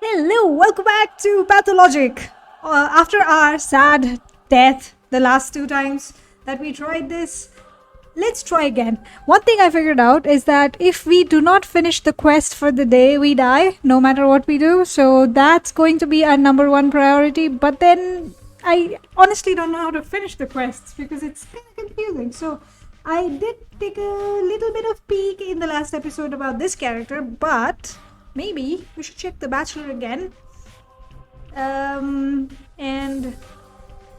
Hello, welcome back to Pathologic. After our sad death the last two times that we tried this, let's try again. One thing I figured out is that if we do not finish the quest for the day, we die, no matter what we do. So that's going to be our number one priority. But then I honestly don't know how to finish the quests because it's kind of confusing. So I did take a little bit of peek in the last episode about this character, but maybe we should check The Bachelor again. And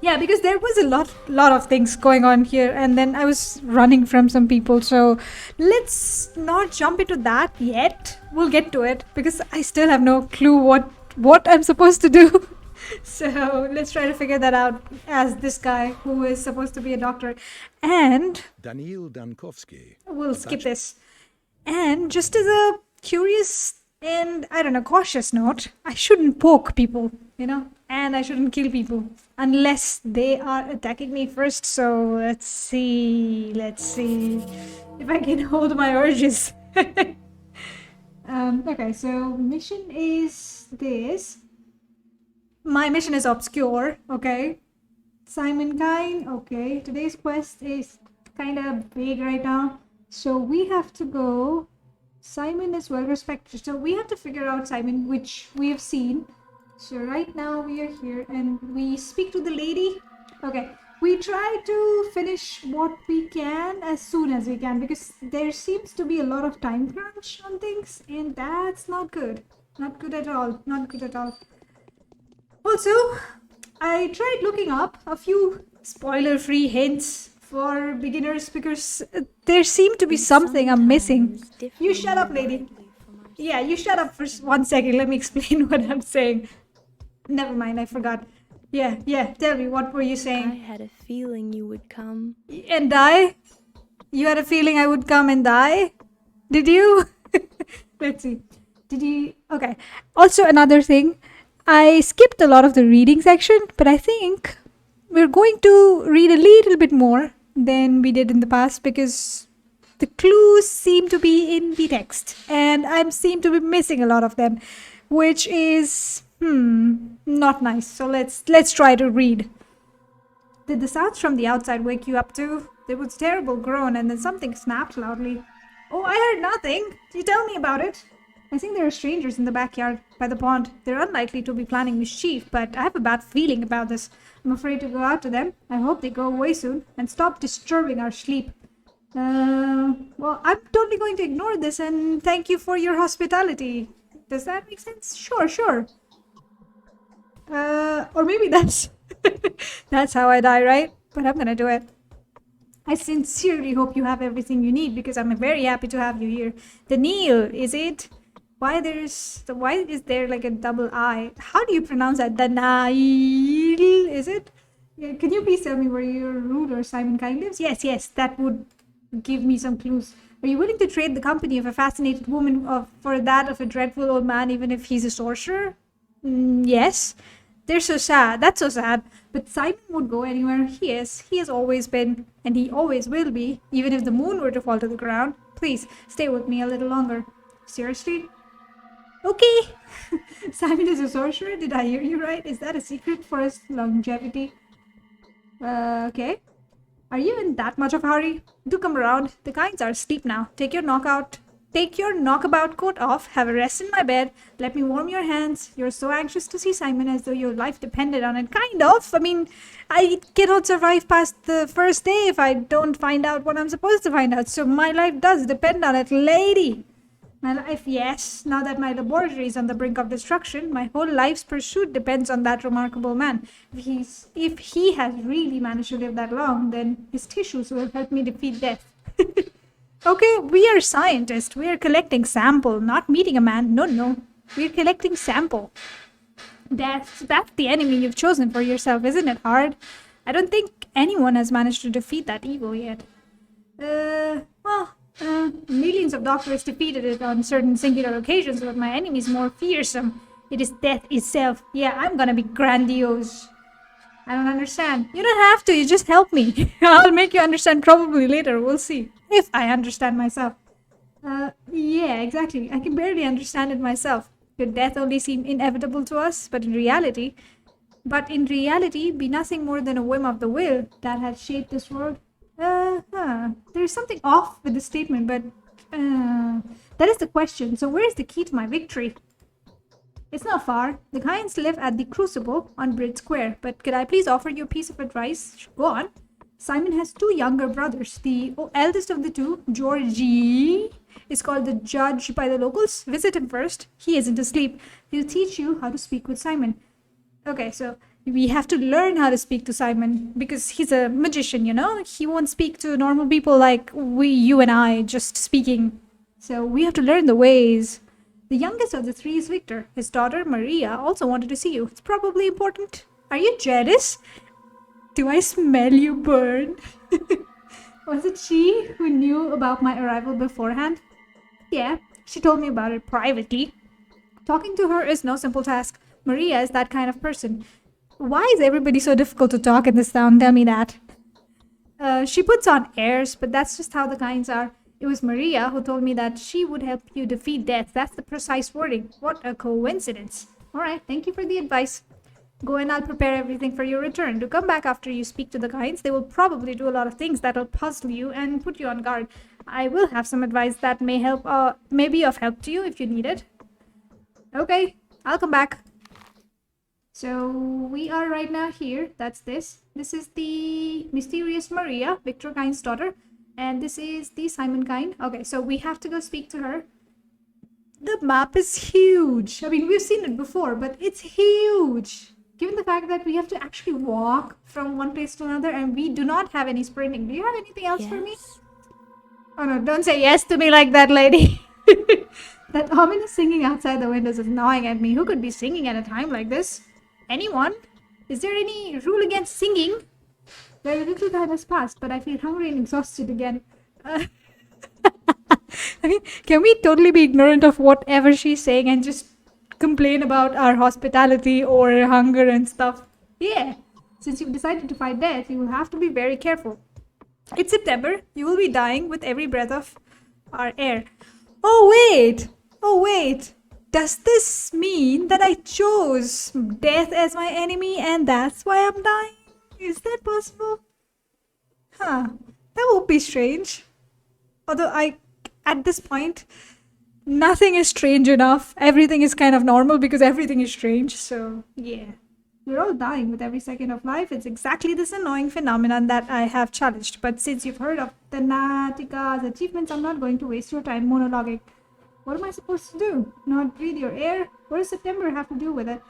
yeah, because there was a lot of things going on here, and then I was running from some people. So let's not jump into that yet. We'll get to it because I still have no clue what I'm supposed to do. So let's try to figure that out as this guy who is supposed to be a doctor. And Daniil Dankovsky. we'll skip this. And just as a curious and I don't know, cautious note, I shouldn't poke people, and I shouldn't kill people unless they are attacking me first. So let's see if I can hold my urges. Okay, so mission is this. My mission is obscure, okay. Simon Kine, okay. Today's quest is kind of vague right now. So we have to go. Simon is well respected. So we have to figure out Simon, which we have seen. So right now we are here and we speak to the lady. Okay. We try to finish what we can as soon as we can because there seems to be a lot of time crunch on things and that's not good. Not good at all. Not good at all. Also, I tried looking up a few spoiler-free hints for beginners because there seemed to be something I'm missing. You shut up, lady. Yeah, you shut up for 1 second. Let me explain what I'm saying. Never mind, I forgot. Yeah, tell me, what were you I saying? had a feeling you would come. And die? You had a feeling I would come and die? Did you? Let's see. Did you? Okay. Also, another thing. I skipped a lot of the reading section, but I think we're going to read a little bit more than we did in the past because the clues seem to be in the text and I seem to be missing a lot of them, which is not nice. So let's try to read. Did the sounds from the outside wake you up too? There was a terrible groan and then something snapped loudly. Oh, I heard nothing. You tell me about it. I think there are strangers in the backyard by the pond. They're unlikely to be planning mischief, but I have a bad feeling about this. I'm afraid to go out to them. I hope they go away soon and stop disturbing our sleep. Well, I'm totally going to ignore this and thank you for your hospitality. Does that make sense? Sure. Or maybe that's that's how I die, right? But I'm gonna do it. I sincerely hope you have everything you need because I'm very happy to have you here. Daniil, is it? Why is there like a double I? How do you pronounce that? Danail, is it? Yeah, can you please tell me where your ruler Simon Kine lives? Yes, that would give me some clues. Are you willing to trade the company of a fascinated woman for that of a dreadful old man, even if he's a sorcerer? Yes. They're so sad. That's so sad. But Simon would go anywhere he is. He has always been, and he always will be, even if the moon were to fall to the ground. Please, stay with me a little longer. Seriously? Okay. Simon is a sorcerer. Did I hear you right? Is that a secret for his longevity? Okay. Are you in that much of a hurry? Do come around. The kinds are asleep now. Take your knockabout coat off. Have a rest in my bed. Let me warm your hands. You're so anxious to see Simon as though your life depended on it. Kind of. I mean, I cannot survive past the first day if I don't find out what I'm supposed to find out. So my life does depend on it, lady. My life, yes. Now that my laboratory is on the brink of destruction, my whole life's pursuit depends on that remarkable man. If he has really managed to live that long, then his tissues will help me defeat death. Okay, we are scientists. We are collecting sample, not meeting a man. No. We're collecting sample. That's the enemy you've chosen for yourself. Isn't it hard? I don't think anyone has managed to defeat that evil yet. Millions of doctors defeated it on certain singular occasions, but my enemy is more fearsome. It is death itself. Yeah, I'm gonna be grandiose. I don't understand. You don't have to, you just help me. I'll make you understand probably later, we'll see. If I understand myself. Yeah, exactly. I can barely understand it myself. Your death only seem inevitable to us, but in reality, be nothing more than a whim of the will that has shaped this world. There's something off with the statement, but that is the question. So where is the key to my victory? It's not far. The Kynes live at the Crucible on Bridge Square, but could I please offer you a piece of advice? Go on. Simon has two younger brothers. The eldest of the two, Georgie, is called the Judge by the locals. Visit him first. He isn't asleep. He'll teach you how to speak with Simon. Okay, so we have to learn how to speak to Simon because he's a magician, you know? He won't speak to normal people like you and I, just speaking. So we have to learn the ways. The youngest of the three is Victor. His daughter, Maria, also wanted to see you. It's probably important. Are you jealous? Do I smell you burn? Was it she who knew about my arrival beforehand? Yeah, she told me about it privately. Talking to her is no simple task. Maria is that kind of person. Why is everybody so difficult to talk in this town? Tell me that. She puts on airs, but that's just how the Kynes are. It was Maria who told me that she would help you defeat death. That's the precise wording. What a coincidence. All right, thank you for the advice. Go and I'll prepare everything for your return. Do come back after you speak to the Kynes. They will probably do a lot of things that'll puzzle you and put you on guard. I will have some advice that may be of help to you if you need it. Okay, I'll come back. So we are right now here. That's this. This is the mysterious Maria, Victor Kyne's daughter. And this is the Simon Kyne. Okay, so we have to go speak to her. The map is huge. I mean, we've seen it before, but it's huge. Given the fact that we have to actually walk from one place to another and we do not have any sprinting. Do you have anything else for me? Oh no, don't say yes to me like that, lady. That ominous singing outside the windows is gnawing at me. Who could be singing at a time like this? Anyone? Is there any rule against singing? Very little time has passed, but I feel hungry and exhausted again. I mean, can we totally be ignorant of whatever she's saying and just complain about our hospitality or hunger and stuff? Yeah. Since you've decided to fight death, you will have to be very careful. It's September. You will be dying with every breath of our air. Oh, wait. Does this mean that I chose death as my enemy and that's why I'm dying? Is that possible? Huh. That would be strange. Although at this point, nothing is strange enough. Everything is kind of normal because everything is strange. So, yeah. We're all dying with every second of life. It's exactly this annoying phenomenon that I have challenged. But since you've heard of the Natika's achievements, I'm not going to waste your time monologuing. What am I supposed to do? Not breathe your air? What does September have to do with it?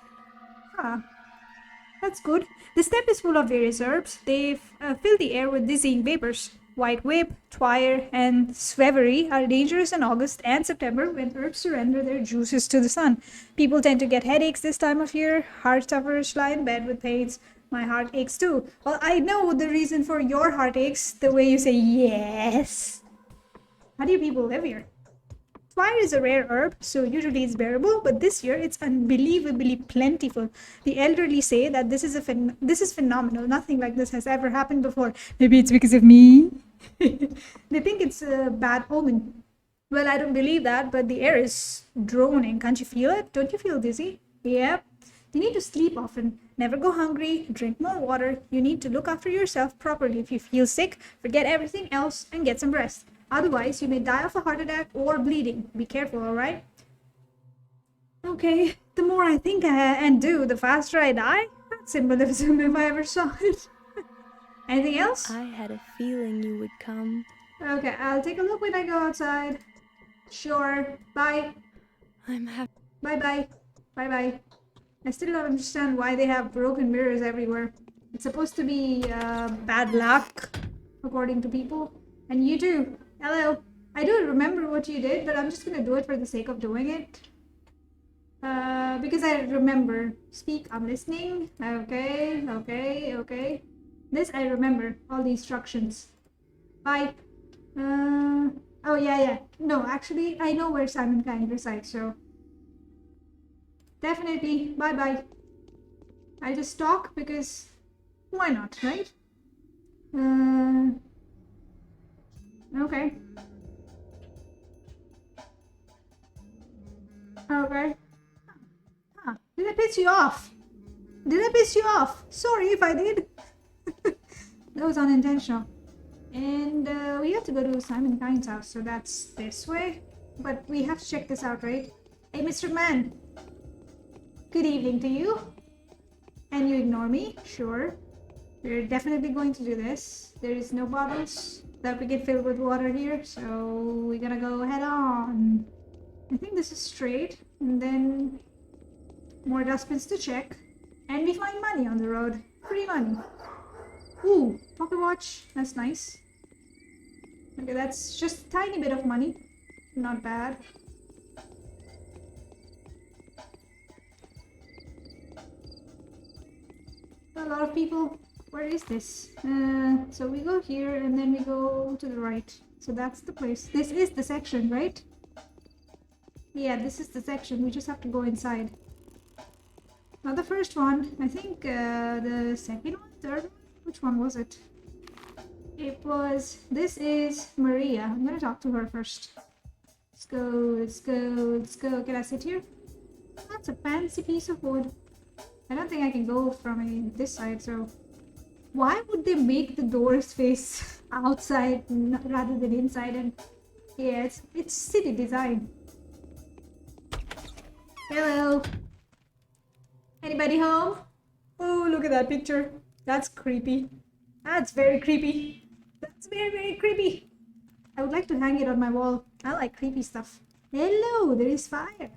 That's good. The steppe is full of various herbs. They fill the air with dizzying vapors. White whip, twire, and swevery are dangerous in August and September when herbs surrender their juices to the sun. People tend to get headaches this time of year. Heart sufferers lie in bed with pains. My heart aches too. Well, I know the reason for your heart aches, the way you say yes. How do you people live here? Twire is a rare herb, so usually it's bearable, but this year it's unbelievably plentiful. The elderly say that this is phenomenal. Nothing like this has ever happened before. Maybe it's because of me. They think it's a bad omen. Well, I don't believe that, but the air is droning. Can't you feel it? Don't you feel dizzy? Yep. You need to sleep often. Never go hungry. Drink more water. You need to look after yourself properly. If you feel sick, forget everything else and get some rest. Otherwise, you may die of a heart attack or bleeding. Be careful, alright? Okay, the more I think and do, the faster I die. That's symbolism if I ever saw it. Anything else? I had a feeling you would come. Okay, I'll take a look when I go outside. Sure. Bye. I'm happy. Bye-bye. Bye-bye. I still don't understand why they have broken mirrors everywhere. It's supposed to be bad luck, according to people. And you too. Hello. I don't remember what you did, but I'm just gonna do it for the sake of doing it. Because I remember. Speak, I'm listening. Okay. This I remember. All the instructions. Bye. Oh, yeah. No, actually, I know where Simon Kyne resides, so... Definitely. Bye-bye. I just talk because... Why not, right? Okay. I piss you off? Did I piss you off? Sorry if I did. That was unintentional. And we have to go to Simon Kine's house, so that's this way. But we have to check this out, right? Hey, Mr. Man. Good evening to you. And you ignore me? Sure. We're definitely going to do this. There is no bottles that we can fill with water here, so we're gonna go head on. I think this is straight, and then more dustbins to check. And we find money on the road. Free money. Ooh, pocket watch. That's nice. Okay, that's just a tiny bit of money. Not bad. A lot of people. Where is this? So we go here and then we go to the right. So that's the place. This is the section, right? Yeah, this is the section. We just have to go inside. Not the first one. I think the second one, third one. Which one was it? It was. This is Maria. I'm gonna talk to her first. Let's go. Let's go. Let's go. Can I sit here? That's a fancy piece of wood. I don't think I can go from this side, so why would they make the doors face outside rather than inside? And yeah, it's city design. Hello. Anybody home? Oh, look at that picture. That's creepy. That's very creepy. That's very, very creepy. I would like to hang it on my wall. I like creepy stuff. Hello, there is fire.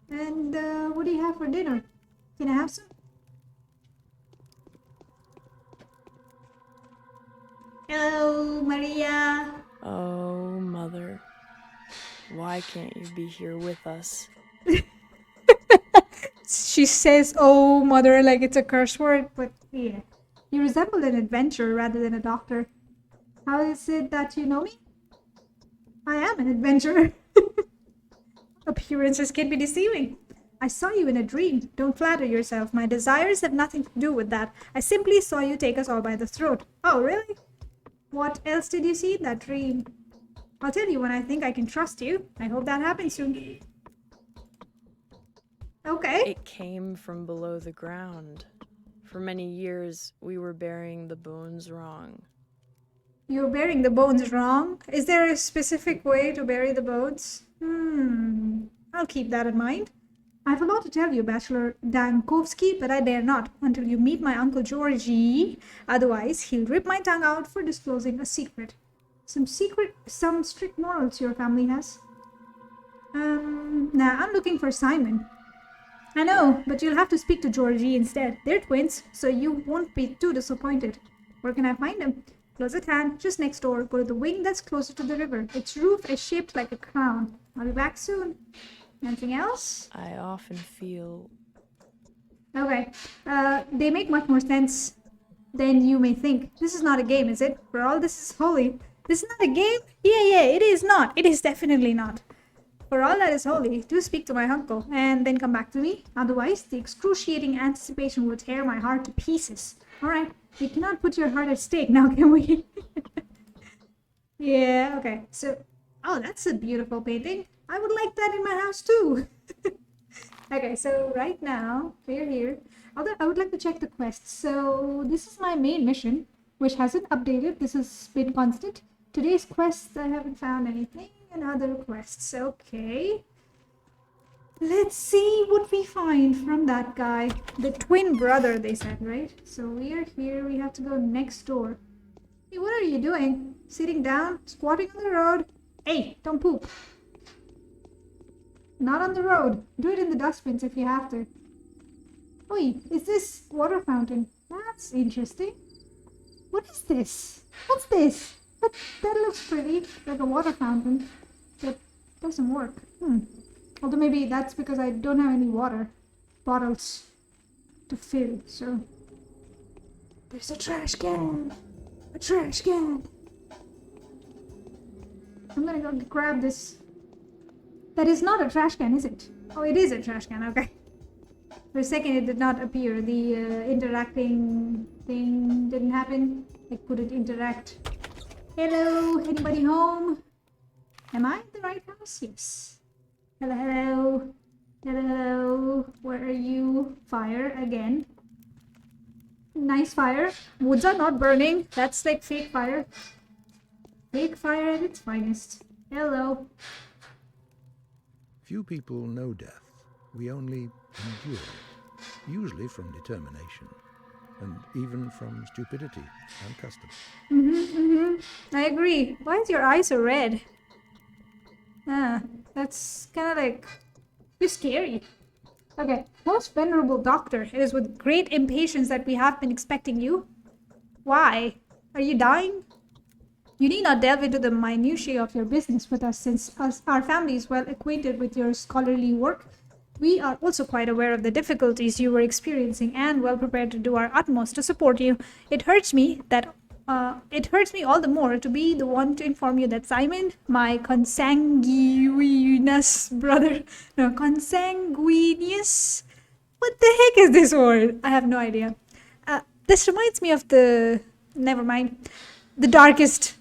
And what do you have for dinner? Can I have some? Hello, Maria. Oh, Mother. Why can't you be here with us? She says, oh, mother, like it's a curse word, but yeah. You resemble an adventurer rather than a doctor. How is it that you know me? I am an adventurer. Appearances can be deceiving. I saw you in a dream. Don't flatter yourself. My desires have nothing to do with that. I simply saw you take us all by the throat. Oh, really? What else did you see in that dream? I'll tell you when I think I can trust you. I hope that happens soon. Okay. It came from below the ground. For many years, we were burying the bones wrong. You're burying the bones wrong? Is there a specific way to bury the bones? I'll keep that in mind. I have a lot to tell you, Bachelor Dankovsky, but I dare not until you meet my Uncle Georgie. Otherwise, he'll rip my tongue out for disclosing a secret. Some strict morals your family has. Nah, I'm looking for Simon. I know, but you'll have to speak to Georgie instead. They're twins, so you won't be too disappointed. Where can I find him? Close at hand, just next door. Go to the wing that's closer to the river. Its roof is shaped like a crown. I'll be back soon. Anything else? I often feel... Okay. They make much more sense than you may think. This is not a game, is it? For all this is holy. This is not a game? Yeah, it is not. It is definitely not. For all that is holy, do speak to my uncle, and then come back to me. Otherwise, the excruciating anticipation will tear my heart to pieces. Alright, we cannot put your heart at stake now, can we? Yeah, okay. So, oh, that's a beautiful painting. I would like that in my house too. Okay, so right now, we're here. Although I would like to check the quests. So, this is my main mission, which hasn't updated. This has been constant. Today's quests, I haven't found anything. And other quests. Okay. Let's see what we find from that guy. The twin brother, they said, right? So we are here. We have to go next door. Hey, what are you doing? Sitting down? Squatting on the road? Hey, don't poop. Not on the road. Do it in the dustbins if you have to. Oi, is this water fountain? That's interesting. What is this? What's this? That looks pretty, like a water fountain. That doesn't work. Although maybe that's because I don't have any water bottles to fill, so... There's a trash can! A trash can! I'm gonna go grab this. That is not a trash can, is it? Oh, it is a trash can, okay. For a second it did not appear. The interacting thing didn't happen. It couldn't interact. Hello, anybody home? Am I in the right house? Yes. Hello. Hello, where are you? Fire again. Nice fire. Woods are not burning. That's like fake fire. Fake fire at its finest. Hello. Few people know death. We only endure it, usually from determination, and even from stupidity and custom. I agree. Why is your eye so red? Ah, that's kind of like... You're scary. Okay, most venerable doctor, it is with great impatience that we have been expecting you. Why? Are you dying? You need not delve into the minutiae of your business with us, since our family is well acquainted with your scholarly work. We are also quite aware of the difficulties you were experiencing and well prepared to do our utmost to support you. It hurts me all the more to be the one to inform you that Simon, my consanguineous brother, no, consanguineous. What the heck is this word? I have no idea. This reminds me of never mind, the darkest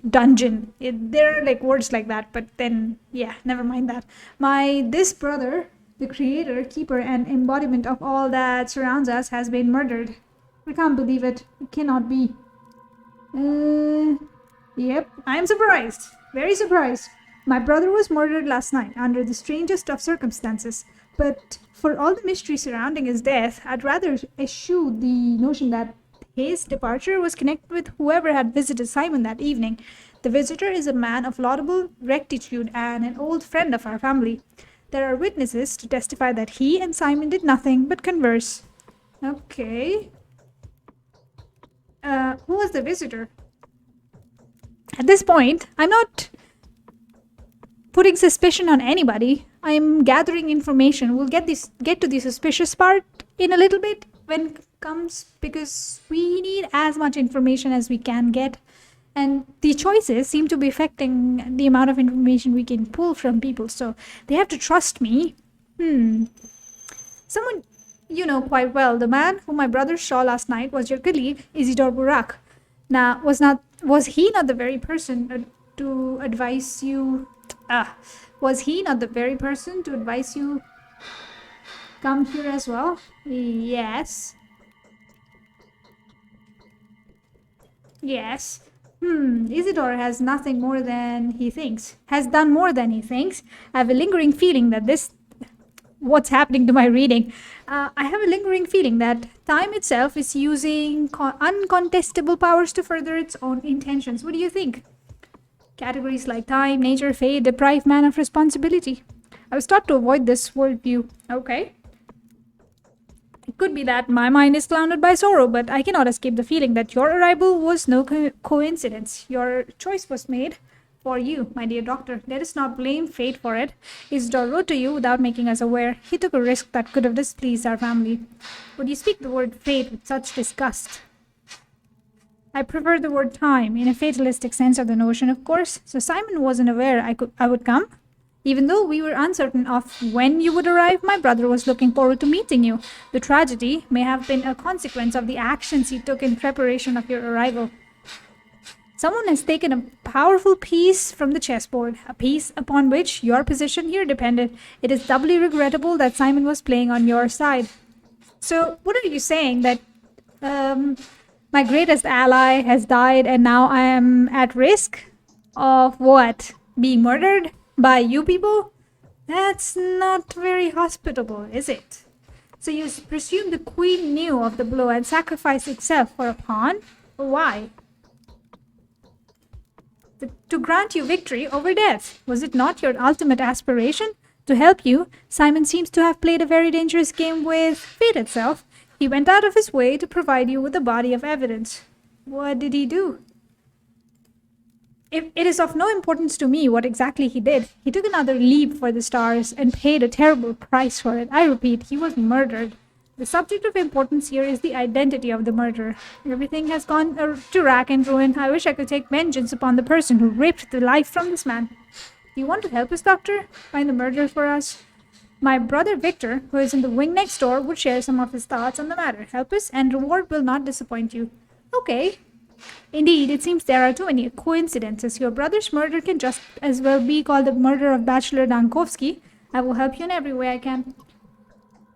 dungeon. There are like words like that, but then, yeah, never mind that. This brother, the creator, keeper, and embodiment of all that surrounds us, has been murdered. I can't believe it. It cannot be. Yep, I'm surprised. Very surprised. My brother was murdered last night under the strangest of circumstances. But for all the mystery surrounding his death, I'd rather eschew the notion that his departure was connected with whoever had visited Simon that evening. The visitor is a man of laudable rectitude and an old friend of our family. There are witnesses to testify that he and Simon did nothing but converse. Okay. Who was the visitor? At this point, I'm not putting suspicion on anybody. I'm gathering information. We'll get to the suspicious part in a little bit when it comes, because we need as much information as we can get. And the choices seem to be affecting the amount of information we can pull from people. So they have to trust me. Someone you know quite well. The man whom my brother saw last night was your colleague, Isidore Burak. Now, was he not the very person to advise you? Was he not the very person to advise you come here as well? Yes. Yes. Isidore has nothing more than he thinks. Has done more than he thinks. I have a lingering feeling that what's happening to my reading? I have a lingering feeling that time itself is using uncontestable powers to further its own intentions. What do you think? Categories like time, nature, fate deprive man of responsibility. I was taught to avoid this worldview. Okay. It could be that my mind is clouded by sorrow, but I cannot escape the feeling that your arrival was no coincidence. Your choice was made for you, my dear doctor. Let us not blame fate for it. Isidore wrote to you without making us aware. He took a risk that could have displeased our family. Would you speak the word fate with such disgust? I prefer the word time, in a fatalistic sense of the notion, of course. So Simon wasn't aware I would come. Even though we were uncertain of when you would arrive, my brother was looking forward to meeting you. The tragedy may have been a consequence of the actions he took in preparation of your arrival. Someone has taken a powerful piece from the chessboard, a piece upon which your position here depended. It is doubly regrettable that Simon was playing on your side. So, what are you saying? That my greatest ally has died and now I am at risk of what? Being murdered by you people? That's not very hospitable, is it? So you presume the queen knew of the blow and sacrificed itself for a pawn? Why? To grant you victory over death. Was it not your ultimate aspiration? To help you, Simon seems to have played a very dangerous game with fate itself. He went out of his way to provide you with a body of evidence. What did he do? It is of no importance to me what exactly he did. He took another leap for the stars and paid a terrible price for it. I repeat, he was murdered. The subject of importance here is the identity of the murderer. Everything has gone to rack and ruin. I wish I could take vengeance upon the person who ripped the life from this man. Do you want to help us, Doctor? Find the murderer for us? My brother Victor, who is in the wing next door, would share some of his thoughts on the matter. Help us, and reward will not disappoint you. Okay. Indeed, it seems there are too many coincidences. Your brother's murder can just as well be called the murder of Bachelor Dankovsky. I will help you in every way I can.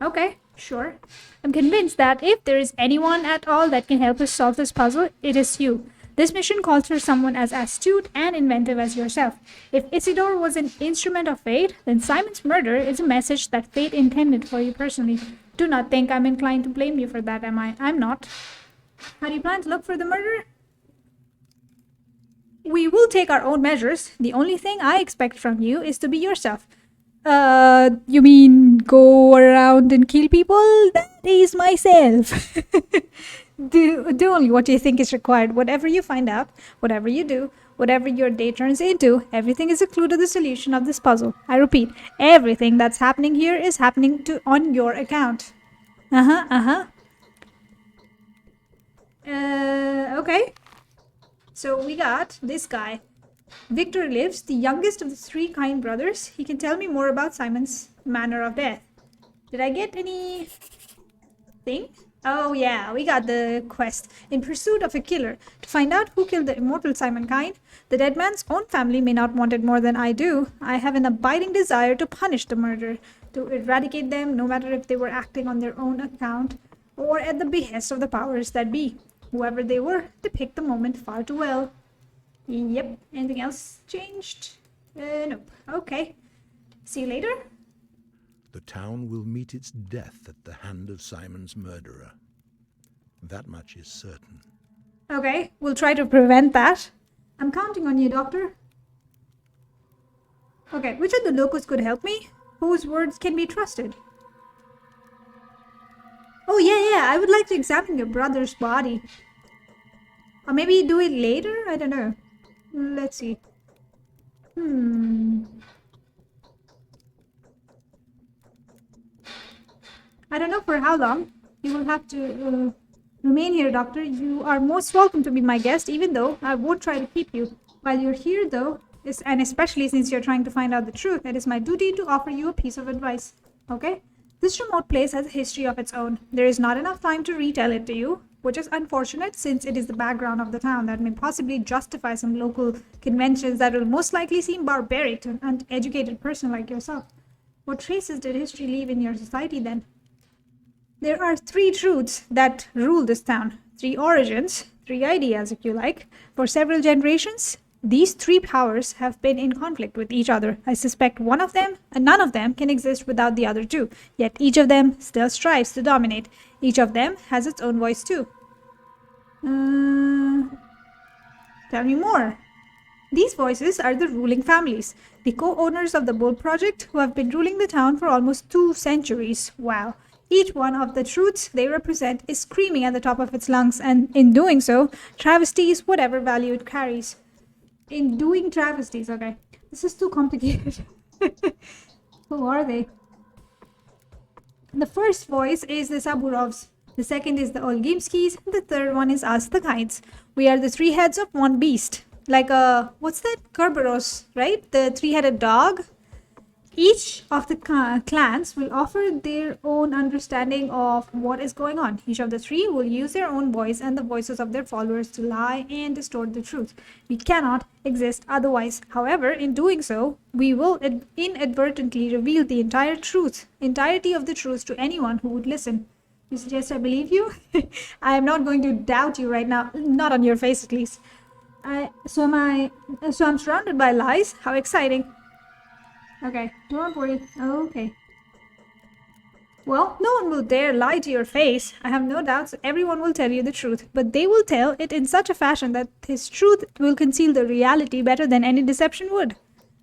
Okay, sure. I'm convinced that if there is anyone at all that can help us solve this puzzle, it is you. This mission calls for someone as astute and inventive as yourself. If Isidore was an instrument of fate, then Simon's murder is a message that fate intended for you personally. Do not think I'm inclined to blame you for that, am I? I'm not. How do you plan to look for the murderer? We will take our own measures. The only thing I expect from you is to be yourself. You mean go around and kill people? That is myself. do only what you think is required. Whatever you find out, whatever you do, whatever your day turns into, everything is a clue to the solution of this puzzle. I repeat, everything that's happening here is happening on your account. Okay. So we got this guy. Victor lives, the youngest of the three kind brothers. He can tell me more about Simon's manner of death. Did I get any thing? Oh yeah, we got the quest. In pursuit of a killer. To find out who killed the immortal Simon Kind. The dead man's own family may not want it more than I do. I have an abiding desire to punish the murderer. To eradicate them, no matter if they were acting on their own account or at the behest of the powers that be. Whoever they were, they picked the moment far too well. Yep. Anything else changed? Nope. Okay. See you later. The town will meet its death at the hand of Simon's murderer. That much is certain. Okay, we'll try to prevent that. I'm counting on you, Doctor. Okay, which of the locals could help me? Whose words can be trusted? Oh, yeah, I would like to examine your brother's body. Or maybe do it later? I don't know. Let's see. I don't know for how long. You will have to remain here, Doctor. You are most welcome to be my guest, even though I won't try to keep you. While you're here, though, and especially since you're trying to find out the truth, it is my duty to offer you a piece of advice. Okay? This remote place has a history of its own. There is not enough time to retell it to you, which is unfortunate since it is the background of the town that may possibly justify some local conventions that will most likely seem barbaric to an uneducated person like yourself. What traces did history leave in your society then? There are 3 truths that rule this town. 3 origins, 3 ideas if you like. For several generations, these 3 powers have been in conflict with each other. I suspect one of them and none of them can exist without the other 2. Yet each of them still strives to dominate. Each of them has its own voice too. Tell me more. These voices are the ruling families, the co-owners of the Bull Project who have been ruling the town for almost 2 centuries. Wow. Each one of the truths they represent is screaming at the top of its lungs, and in doing so, travesties whatever value it carries. In doing travesties, okay. This is too complicated. Who are they? The first voice is the Saburovs. The second is the Olgimskis. And the third one is us, the Kinds. We are the 3 heads of one beast. Like what's that? Kerberos, right? The 3-headed dog. Each of the clans will offer their own understanding of what is going on. Each of the 3 will use their own voice and the voices of their followers to lie and distort the truth. We cannot exist otherwise. However, in doing so, we will inadvertently reveal the entirety of the truth to anyone who would listen. You suggest I believe you? I am not going to doubt you right now. Not on your face, at least. So I'm surrounded by lies? How exciting. Okay, don't worry. Okay. Well, no one will dare lie to your face. I have no doubts everyone will tell you the truth, but they will tell it in such a fashion that his truth will conceal the reality better than any deception would.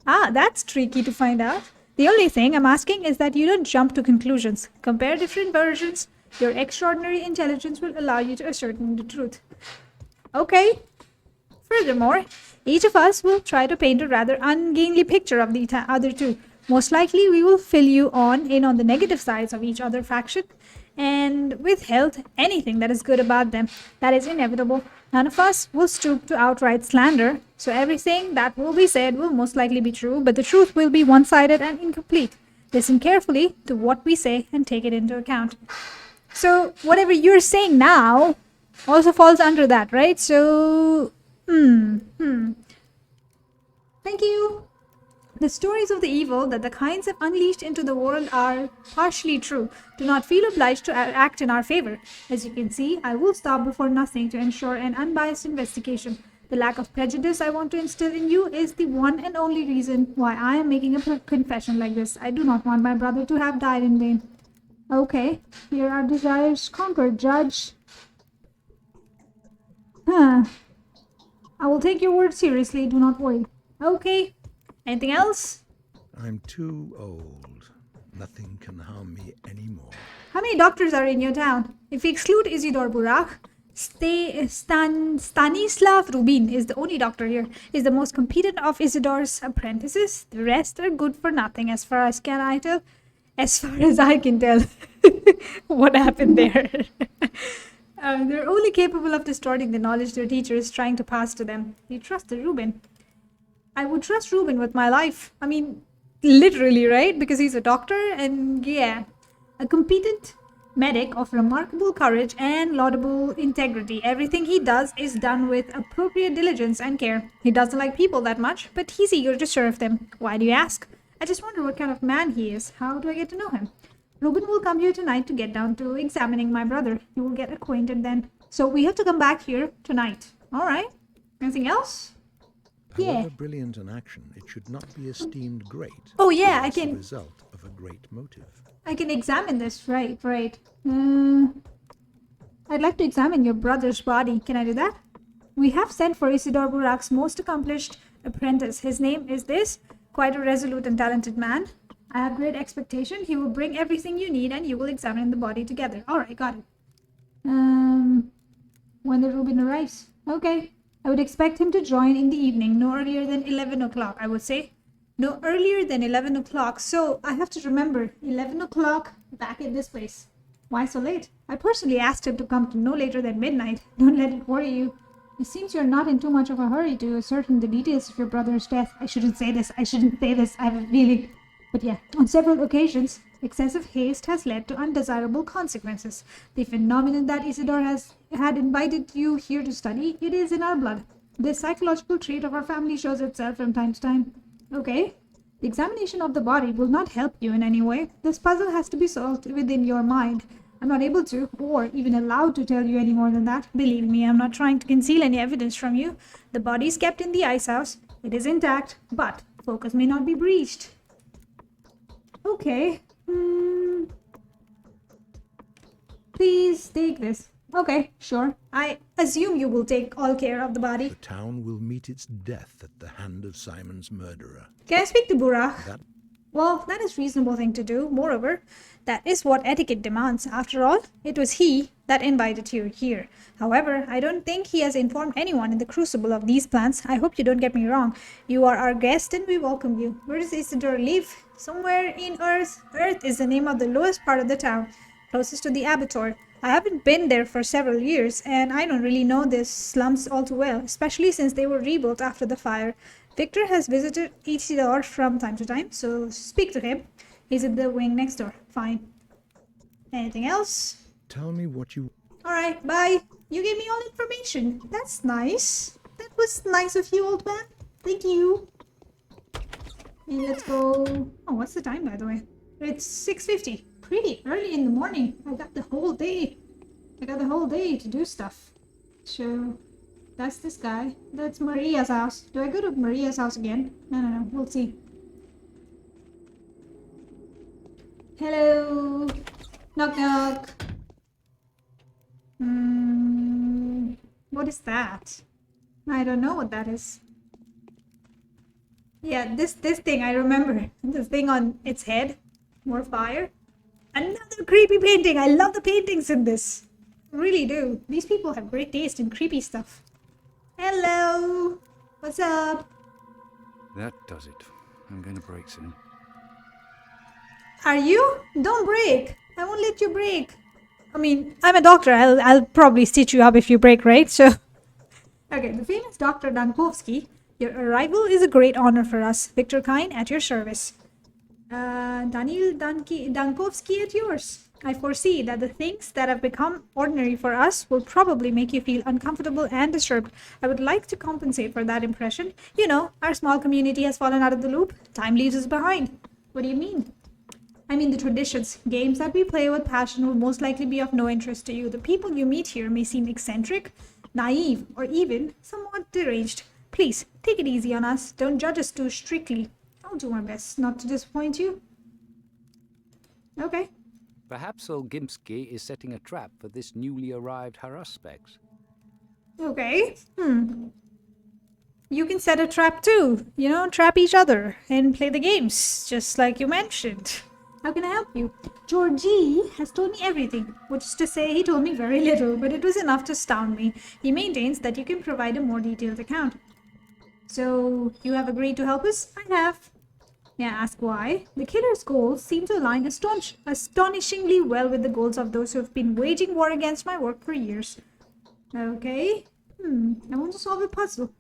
Ah, that's tricky to find out. The only thing I'm asking is that you don't jump to conclusions. Compare different versions. Your extraordinary intelligence will allow you to ascertain the truth. Okay. Furthermore, each of us will try to paint a rather ungainly picture of the other 2. Most likely, we will fill you in on the negative sides of each other faction and withheld anything that is good about them. That is inevitable. None of us will stoop to outright slander, so everything that will be said will most likely be true, but the truth will be one-sided and incomplete. Listen carefully to what we say and take it into account. So, whatever you're saying now also falls under that, right? So... Thank you. The stories of the evil that the kinds have unleashed into the world are partially true. Do not feel obliged to act in our favor. As you can see, I will stop before nothing to ensure an unbiased investigation. The lack of prejudice I want to instill in you is the one and only reason why I am making a confession like this. I do not want my brother to have died in vain. Okay, here are desires conquered, Judge. Huh. I will take your word seriously, do not worry. Okay. Anything else? I'm too old. Nothing can harm me anymore. How many doctors are in your town? If we exclude Isidore Burak, Stanislav Rubin is the only doctor here. He's the most competent of Isidore's apprentices. The rest are good for nothing as far as I can tell. What happened there? They're only capable of distorting the knowledge their teacher is trying to pass to them. You trusted Rubin. I would trust Rubin with my life. I mean, literally, right? Because he's a doctor and, yeah, a competent medic of remarkable courage and laudable integrity. Everything he does is done with appropriate diligence and care. He doesn't like people that much, but he's eager to serve them. Why do you ask? I just wonder what kind of man he is. How do I get to know him? Rubin will come here tonight to get down to examining my brother. You will get acquainted then. So we have to come back here tonight. All right. Anything else? However brilliant an action, it should not be esteemed great. Oh yeah, I unless the can. result of a great motive. I can examine this. Right. I'd like to examine your brother's body. Can I do that? We have sent for Isidore Burak's most accomplished apprentice. His name is this. Quite a resolute and talented man. I have great expectation. He will bring everything you need and you will examine the body together. Alright, got it. When the Rubin arrives. Okay. I would expect him to join in the evening, no earlier than 11 o'clock, I would say. No earlier than 11 o'clock. So I have to remember, 11 o'clock back at this place. Why so late? I personally asked him to come to no later than midnight. Don't let it worry you. It seems you're not in too much of a hurry to ascertain the details of your brother's death. I shouldn't say this. I have a feeling. But yeah, on several occasions, excessive haste has led to undesirable consequences. The phenomenon that Isidore had invited you here to study, it is in our blood. This psychological trait of our family shows itself from time to time. Okay. The examination of the body will not help you in any way. This puzzle has to be solved within your mind. I'm not able to, or even allowed to tell you any more than that. Believe me, I'm not trying to conceal any evidence from you. The body is kept in the ice house. It is intact, but focus may not be breached. Okay. Please take this. Okay, sure. I assume you will take all care of the body. The town will meet its death at the hand of Simon's murderer. Can I speak to Burak? That Well, that is a reasonable thing to do. Moreover, that is what etiquette demands. After all, it was he that invited you here. However, I don't think he has informed anyone in the crucible of these plans. I hope you don't get me wrong. You are our guest and we welcome you. Where does Isidore live? Somewhere in Earth. Earth is the name of the lowest part of the town, closest to the abattoir. I haven't been there for several years, and I don't really know these slums all too well, especially since they were rebuilt after the fire. Victor has visited Isidore from time to time, so speak to him. He's at the wing next door. Fine. Anything else? Tell me what you... Alright, bye. You gave me all information. That's nice. That was nice of you, old man. Thank you. And let's go... Oh, what's the time, by the way? It's 6:50. Pretty early in the morning. I got the whole day. To do stuff. So, that's this guy. That's Maria's house. Do I go to Maria's house again? No. We'll see. Hello. Knock knock. What is that? I don't know what that is. Yeah, this thing I remember. This thing on its head. More fire. Another creepy painting. I love the paintings in this. I really do. These people have great taste in creepy stuff. Hello. What's up? That does it. I'm going to break soon. Are you? Don't break. I won't let you break. I mean, I'm a doctor. I'll probably stitch you up if you break, right? So, okay. The famous Dr. Dankovsky. Your arrival is a great honor for us. Victor Kine at your service. Danil Dankovsky at yours. I foresee that the things that have become ordinary for us will probably make you feel uncomfortable and disturbed. I would like to compensate for that impression. You know, our small community has fallen out of the loop. Time leaves us behind. What do you mean? I mean the traditions. Games that we play with passion will most likely be of no interest to you. The people you meet here may seem eccentric, naive, or even somewhat deranged. Please, take it easy on us. Don't judge us too strictly. I'll do my best not to disappoint you. Okay. Perhaps old Gimsky is setting a trap for this newly arrived Haruspects. Okay. You can set a trap too. You know, trap each other and play the games, just like you mentioned. How can I help you? Georgie has told me everything, which is to say he told me very little, but it was enough to astound me. He maintains that you can provide a more detailed account. So, you have agreed to help us? I have. May I ask why? The killer's goals seem to align astonishingly well with the goals of those who have been waging war against my work for years. Okay. I want to solve a puzzle.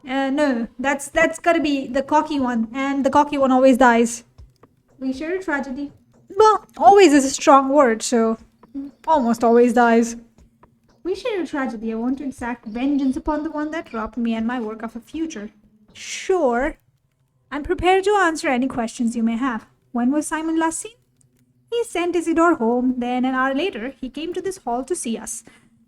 No, that's gotta be the cocky one, and the cocky one always dies. We share a tragedy. Well, always is a strong word, so almost always dies. We share a tragedy. I want to exact vengeance upon the one that robbed me and my work of a future. Sure. I'm prepared to answer any questions you may have. When was Simon last seen? He sent Isidore home, then an hour later, he came to this hall to see us.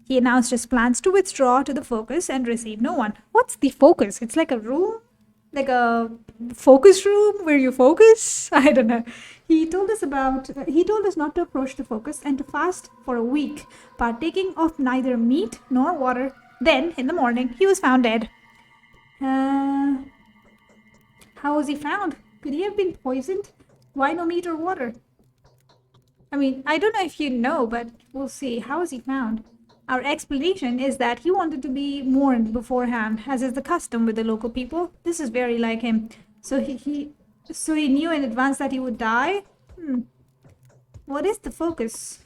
He announced his plans to withdraw to the Focus and receive no one. What's the Focus? It's like a room? Like a focus room where you focus? I don't know. He told us not to approach the Focus and to fast for a week, partaking of neither meat nor water. Then, in the morning, he was found dead. How was he found? Could he have been poisoned? Why no meat or water? I mean, I don't know if you know, but we'll see. How was he found? Our explanation is that he wanted to be mourned beforehand, as is the custom with the local people. This is very like him. So he knew in advance that he would die? What is the Focus?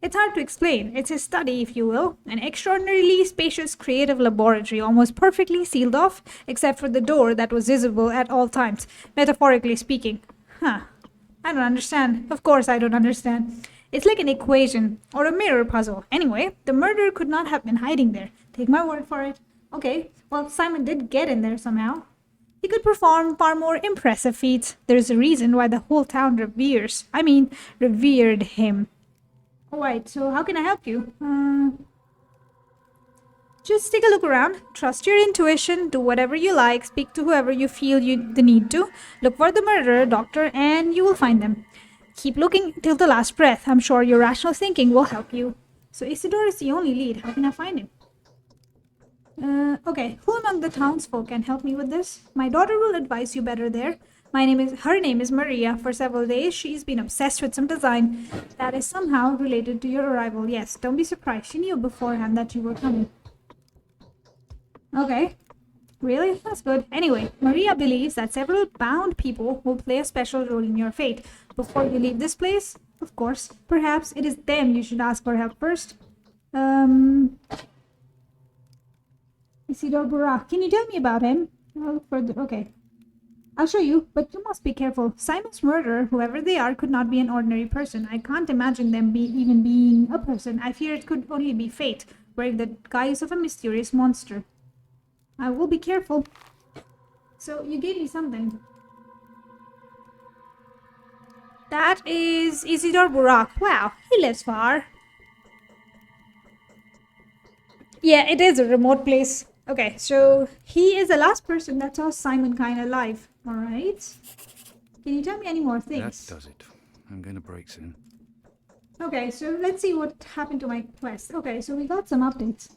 It's hard to explain. It's his study, if you will. An extraordinarily spacious creative laboratory, almost perfectly sealed off, except for the door that was visible at all times, metaphorically speaking. I don't understand. Of course I don't understand. It's like an equation, or a mirror puzzle. Anyway, the murderer could not have been hiding there. Take my word for it. Okay, well, Simon did get in there somehow. He could perform far more impressive feats. There's a reason why the whole town revered him. Alright, so how can I help you? Just take a look around. Trust your intuition. Do whatever you like. Speak to whoever you feel the need to. Look for the murderer, doctor, and you will find them. Keep looking till the last breath. I'm sure your rational thinking will help you. So Isidore is the only lead. How can I find him? Okay. Who among the townsfolk can help me with this? My daughter will advise you better there. Her name is Maria. For several days, she's been obsessed with some design that is somehow related to your arrival. Yes, don't be surprised. She knew beforehand that you were coming. Okay. Really? That's good. Anyway, Maria believes that several bound people will play a special role in your fate. Before you leave this place, of course, perhaps it is them you should ask for help first. Isidore Burak. Can you tell me about him? Okay. I'll show you, but you must be careful. Simon's murderer, whoever they are, could not be an ordinary person. I can't imagine them even being a person. I fear it could only be fate, wearing the guise of a mysterious monster. I will be careful. So, you gave me something. That is Isidore Burak. Wow, he lives far. Yeah, it is a remote place. Okay, so he is the last person that saw Simon kind of alive. Alright. Can you tell me any more things? That does it. I'm going to break soon. Okay, so let's see what happened to my quest. Okay, so we got some updates.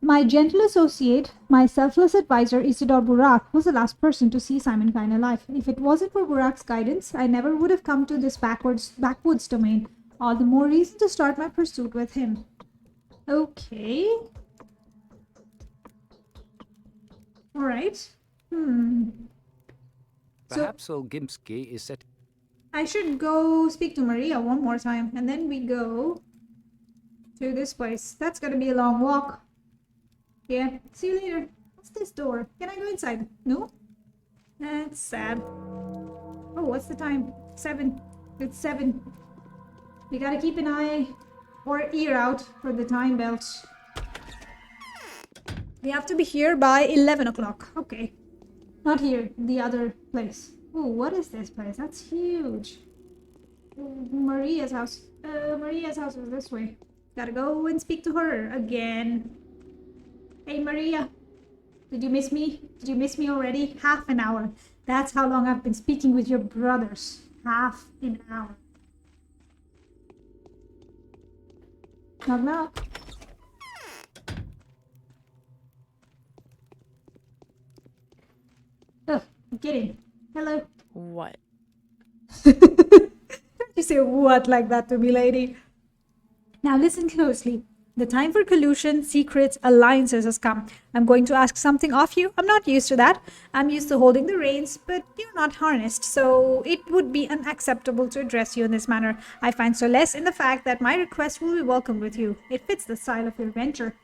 My gentle associate, my selfless advisor Isidore Burak, was the last person to see Simon kind of alive. If it wasn't for Burak's guidance, I never would have come to this backwoods domain. All the more reason to start my pursuit with him. Okay. Alright. Perhaps old Gimsky is set. I should go speak to Maria one more time, and then we go to this place. That's gonna be a long walk. Yeah, see you later. What's this door? Can I go inside? No? That's sad. Oh, what's the time? 7. It's 7. We gotta keep an eye or ear out for the time belt. We have to be here by 11 o'clock. Okay. Not here, the other place. Oh, what is this place? That's huge. Maria's house. Maria's house is this way. Gotta go and speak to her again. Hey, Maria. Did you miss me? Did you miss me already? Half an hour. That's how long I've been speaking with your brothers. Half an hour. Knock, knock. Oh, get in. Hello. What? You say what like that to me, lady? Now listen closely. The time for collusion, secrets, alliances has come. I'm going to ask something of you. I'm not used to that. I'm used to holding the reins, but you're not harnessed, so it would be unacceptable to address you in this manner. I find solace in the fact that my request will be welcomed with you. It fits the style of your venture.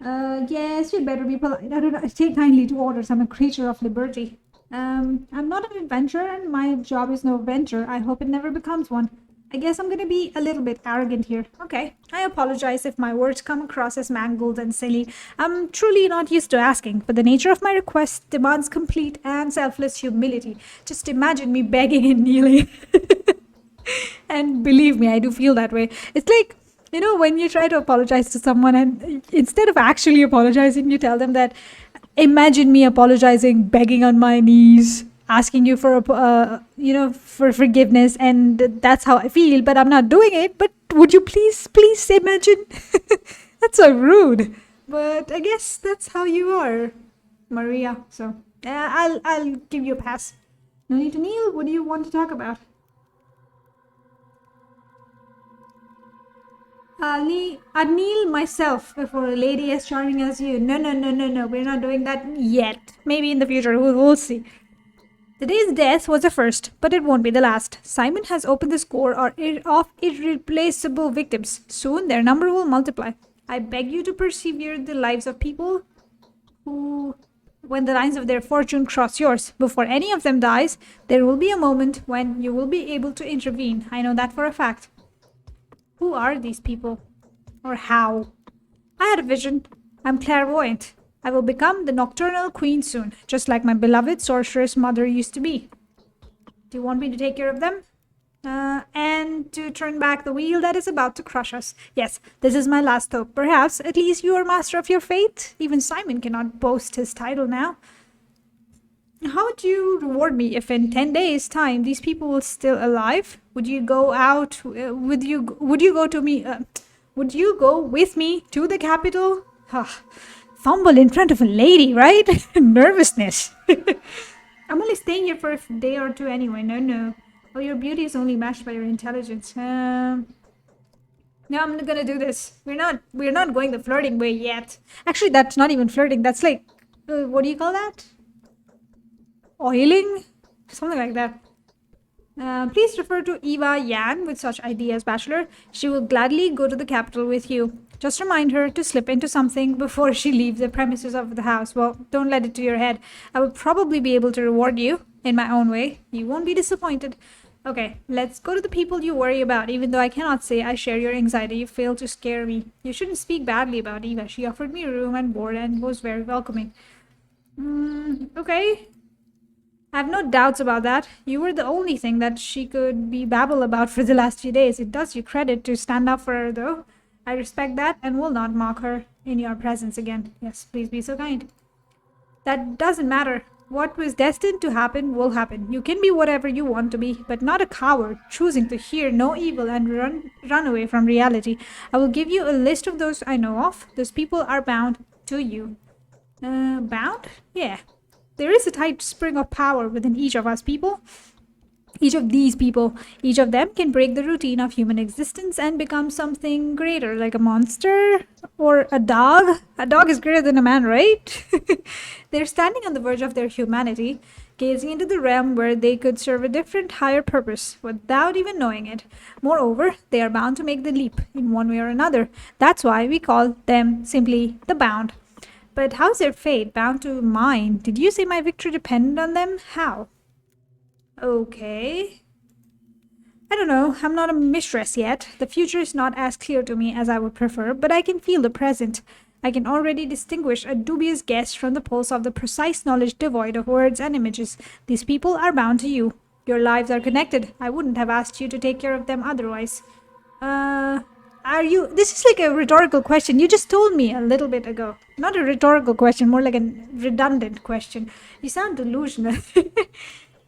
Yes, you'd better be polite. I don't take kindly to orders. I'm a creature of liberty. I'm not an adventurer, and my job is no venture. I hope it never becomes one. I guess I'm gonna be a little bit arrogant here. Okay, I apologize if my words come across as mangled and silly. I'm truly not used to asking, but the nature of my request demands complete and selfless humility. Just imagine me begging and kneeling. And believe me, I do feel that way. It's like, you know, when you try to apologize to someone and instead of actually apologizing, you tell them that, imagine me apologizing, begging on my knees, asking you for for forgiveness, and that's how I feel, but I'm not doing it. But would you please imagine? That's so rude, but I guess that's how you are, Maria. So I'll give you a pass. No need to kneel. What do you want to talk about? I'd kneel myself before a lady as charming as you. No. We're not doing that yet. Maybe in the future. We'll see. Today's death was a first, but it won't be the last. Simon has opened the score of irreplaceable victims. Soon their number will multiply. I beg you to persevere the lives of people who, when the lines of their fortune cross yours, before any of them dies, there will be a moment when you will be able to intervene. I know that for a fact. Who are these people? Or how? I had a vision. I'm clairvoyant. I will become the nocturnal queen soon, just like my beloved sorceress mother used to be. Do you want me to take care of them? And to turn back the wheel that is about to crush us. Yes, this is my last hope. Perhaps at least you are master of your fate. Even Simon cannot boast his title now. How would you reward me if in 10 days' time these people were still alive? Would you go out? Would you go with me to the capital? Fumble in front of a lady, right? Nervousness. I'm only staying here for a day or two anyway. No. Oh, your beauty is only matched by your intelligence. No, I'm gonna do this. We're not going the flirting way yet. Actually, that's not even flirting. That's like, what do you call that? Oiling? Something like that. Please refer to Eva Yan with such ideas, Bachelor. She will gladly go to the capital with you. Just remind her to slip into something before she leaves the premises of the house. Well, don't let it to your head. I will probably be able to reward you in my own way. You won't be disappointed. Okay, let's go to the people you worry about. Even though I cannot say I share your anxiety, you fail to scare me. You shouldn't speak badly about Eva. She offered me room and board and was very welcoming. Okay. I have no doubts about that. You were the only thing that she could be babble about for the last few days. It does you credit to stand up for her, though. I respect that and will not mock her in your presence again. Yes, please be so kind. That doesn't matter. What was destined to happen will happen. You can be whatever you want to be, but not a coward, choosing to hear no evil and run away from reality. I will give you a list of those I know of. Those people are bound to you. Bound? Yeah. There is a tight spring of power within each of us people. Each of these people, each of them can break the routine of human existence and become something greater, like a monster or a dog. A dog is greater than a man, right? They're standing on the verge of their humanity, gazing into the realm where they could serve a different, higher purpose without even knowing it. Moreover, they are bound to make the leap in one way or another. That's why we call them simply the bound. But how's their fate bound to mine? Did you say my victory depended on them? How? Okay. I don't know, I'm not a mistress yet. The future is not as clear to me as I would prefer, but I can feel the present. I can already distinguish a dubious guess from the pulse of the precise knowledge devoid of words and images. These people are bound to you. Your lives are connected. I wouldn't have asked you to take care of them otherwise. Are you... This is like a rhetorical question. You just told me a little bit ago. Not a rhetorical question, more like a redundant question. You sound delusional.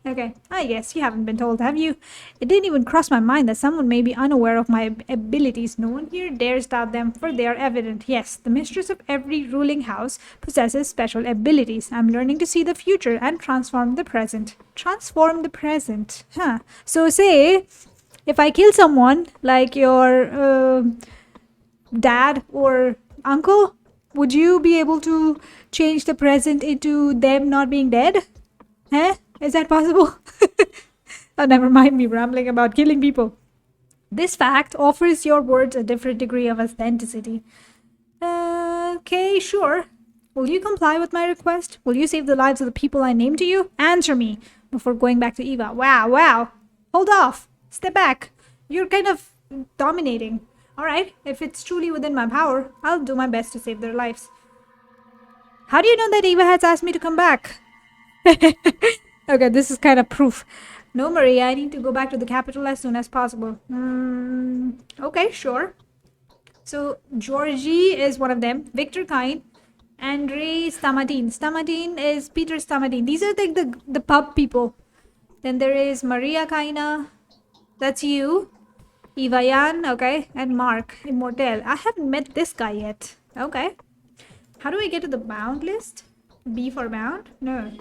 Okay, I guess you haven't been told, have you? It didn't even cross my mind that someone may be unaware of my abilities. No one here dares doubt them, for they are evident. Yes, the mistress of every ruling house possesses special abilities. I'm learning to see the future and transform the present. Transform the present. Huh. So say, if I kill someone, like your dad or uncle, would you be able to change the present into them not being dead? Huh? Is that possible? Oh, never mind me rambling about killing people. This fact offers your words a different degree of authenticity. Okay, sure. Will you comply with my request? Will you save the lives of the people I named to you? Answer me before going back to Eva. Wow. Hold off. Step back. You're kind of dominating. Alright, if it's truly within my power, I'll do my best to save their lives. How do you know that Eva has asked me to come back? Okay, this is kind of proof. No, Maria, I need to go back to the capital as soon as possible. Okay, sure. So, Georgie is one of them. Victor Kine. Andrei Stamadin. Stamadin is Peter Stamadin. These are like the pub people. Then there is Maria Kaina. That's you. Ivayan, okay. And Mark Immortel. I haven't met this guy yet. Okay. How do I get to the bound list? B for bound? No.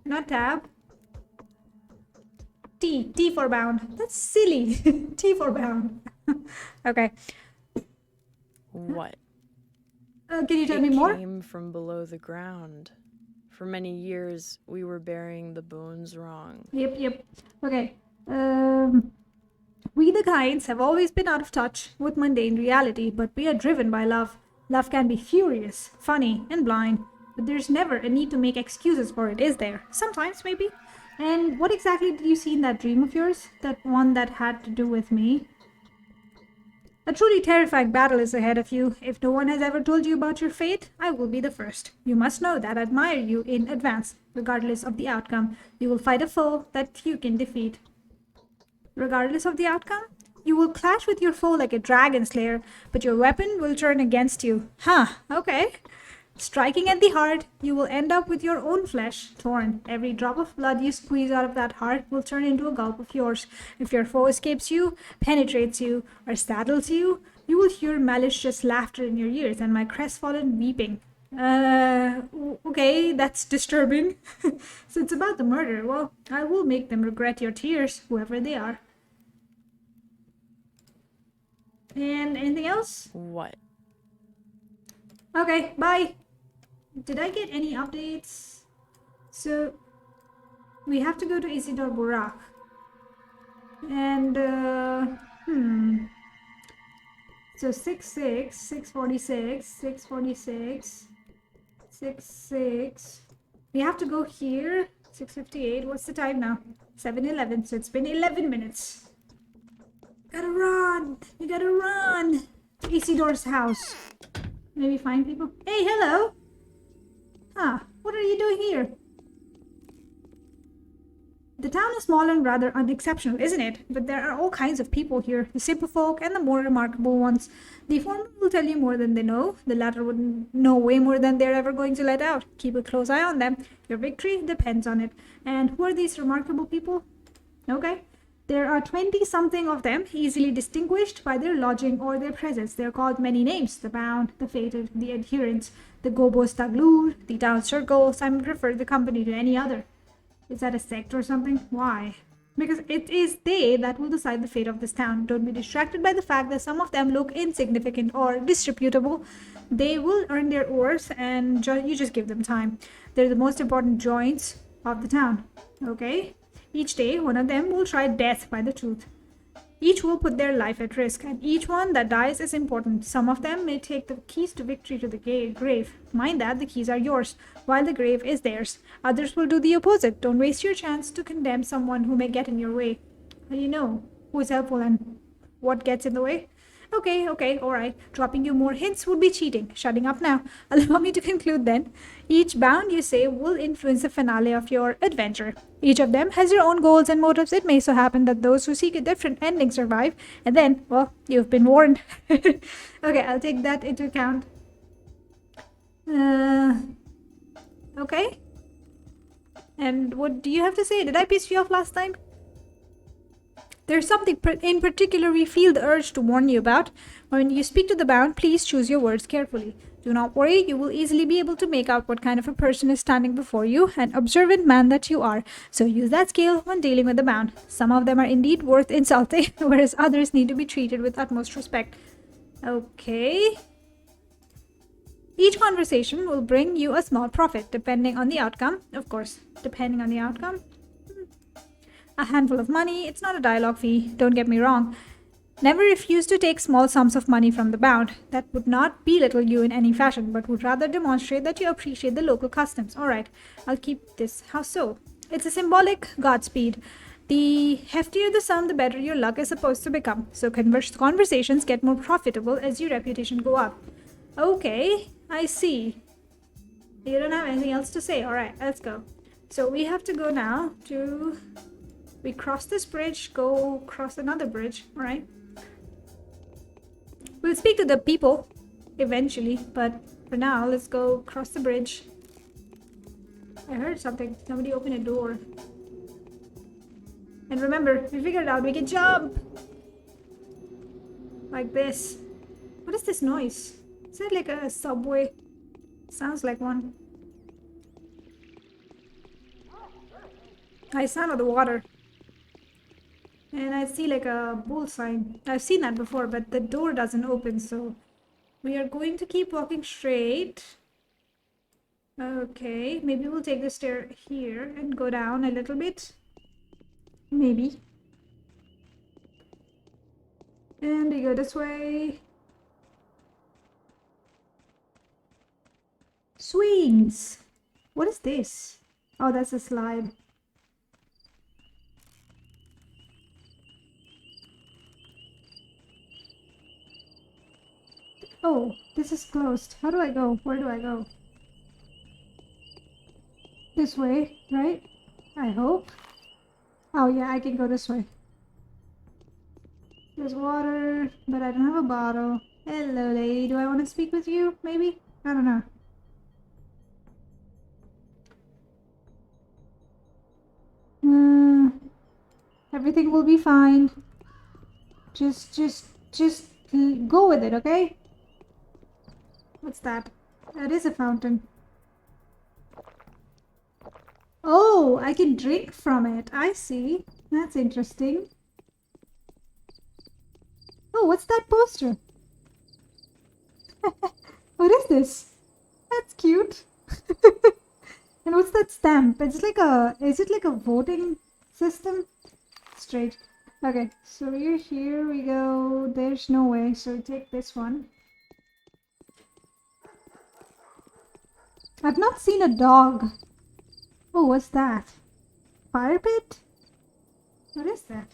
Not tab. T for bound. That's silly. T for bound. Okay. What? Can you tell me more? It came from below the ground. For many years, we were burying the bones wrong. Yep. Okay. We the Kinds have always been out of touch with mundane reality, but we are driven by love. Love can be furious, funny, and blind. But there's never a need to make excuses for it, is there? Sometimes, maybe. And what exactly did you see in that dream of yours? That one that had to do with me? A truly terrifying battle is ahead of you. If no one has ever told you about your fate, I will be the first. You must know that I admire you in advance, regardless of the outcome. You will fight a foe that you can defeat. Regardless of the outcome? You will clash with your foe like a dragon slayer, but your weapon will turn against you. Okay. Striking at the heart, you will end up with your own flesh torn. Every drop of blood you squeeze out of that heart will turn into a gulp of yours. If your foe escapes you, penetrates you, or startles you, you will hear malicious laughter in your ears and my crestfallen weeping. Okay, that's disturbing. So it's about the murder. Well, I will make them regret your tears, whoever they are. And anything else? What? Okay, bye. Did I get any updates? So, we have to go to Isidore Burak. And, So 6-6, 646, 646, 6-6. We have to go here. 6:58. What's the time now? 7:11. So it's been 11 minutes. Gotta run. We gotta run. To Isidore's house. Maybe find people. Hey, hello. What are you doing here? The town is small and rather unexceptional, isn't it? But there are all kinds of people here, the simple folk and the more remarkable ones. The former will tell you more than they know. The latter would know way more than they're ever going to let out. Keep a close eye on them. Your victory depends on it. And who are these remarkable people? Okay. There are 20-something of them, easily distinguished by their lodging or their presence. They are called many names: the bound, the fated, the adherents, the gobos taglur, the town circle. Simon preferred the company to any other. Is that a sect or something? Why? Because it is they that will decide the fate of this town. Don't be distracted by the fact that some of them look insignificant or disreputable. They will earn their oars and you just give them time. They're the most important joints of the town. Okay? Each day, one of them will try death by the truth. Each will put their life at risk, and each one that dies is important. Some of them may take the keys to victory to the grave. Mind that the keys are yours, while the grave is theirs. Others will do the opposite. Don't waste your chance to condemn someone who may get in your way. You know who is helpful and what gets in the way. Okay, alright. Dropping you more hints would be cheating. Shutting up now. Allow me to conclude then. Each bound you say will influence the finale of your adventure. Each of them has your own goals and motives. It may so happen that those who seek a different ending survive, and then, well, you've been warned. Okay, I'll take that into account. Okay. And what do you have to say? Did I piss you off last time? There's something in particular we feel the urge to warn you about. When you speak to the bound, please choose your words carefully. Do not worry, you will easily be able to make out what kind of a person is standing before you, an observant man that you are. So use that skill when dealing with the bound. Some of them are indeed worth insulting, whereas others need to be treated with utmost respect. Okay. Each conversation will bring you a small profit, depending on the outcome. Of course, depending on the outcome. A handful of money, it's not a dialogue fee, don't get me wrong. Never refuse to take small sums of money from the bound. That would not belittle you in any fashion, but would rather demonstrate that you appreciate the local customs. Alright, I'll keep this. How so? It's a symbolic Godspeed. The heftier the sum, the better your luck is supposed to become. So conversations get more profitable as your reputation go up. Okay, I see. You don't have anything else to say. Alright, let's go. So we have to go now to... We cross this bridge, go cross another bridge, alright? We'll speak to the people eventually, but for now, let's go cross the bridge. I heard something. Somebody open a door. And remember, we figured out we can jump! Like this. What is this noise? Is that like a subway? Sounds like one. I sound of the water. And I see like a bull sign. I've seen that before, but the door doesn't open, so we are going to keep walking straight. Okay, maybe we'll take the stair here and go down a little bit. Maybe. And we go this way. Swings! What is this? Oh, that's a slide. Oh, this is closed. How do I go? Where do I go? This way, right? I hope. Oh yeah, I can go this way. There's water, but I don't have a bottle. Hello, lady. Do I want to speak with you? Maybe? I don't know. Everything will be fine. Just go with it, okay? What's that? That is a fountain. Oh, I can drink from it. I see. That's interesting. Oh, what's that poster? What is this? That's cute. And what's that stamp? It's like a... Is it like a voting system? Straight. Okay, so we're here. We go... There's no way, so we take this one. I've not seen a dog. Oh, what's that? Fire pit? What is that?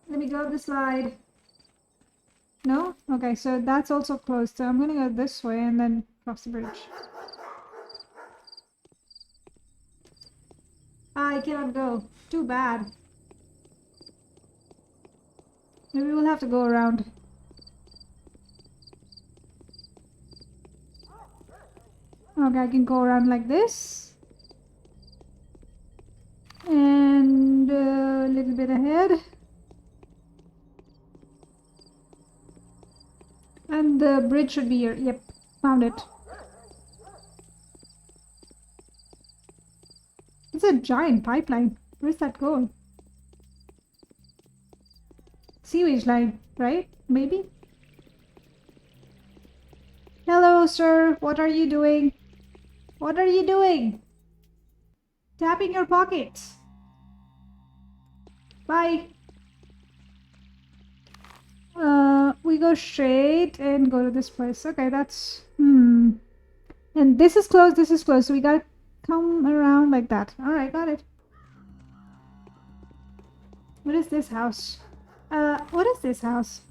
Let me go up the slide. No? Okay, so that's also closed. So I'm gonna go this way and then cross the bridge. I cannot go. Too bad. Maybe we'll have to go around. Okay, I can go around like this. And a little bit ahead. And the bridge should be here. Yep, found it. It's a giant pipeline. Where's that going? Sewage line, right? Maybe? Hello, sir. What are you doing? What are you doing? Tapping your pockets. Bye. we go straight and go to this place. Okay, that's... And this is closed, this is closed. So we gotta come around like that. Alright, got it. What is this house? What is this house?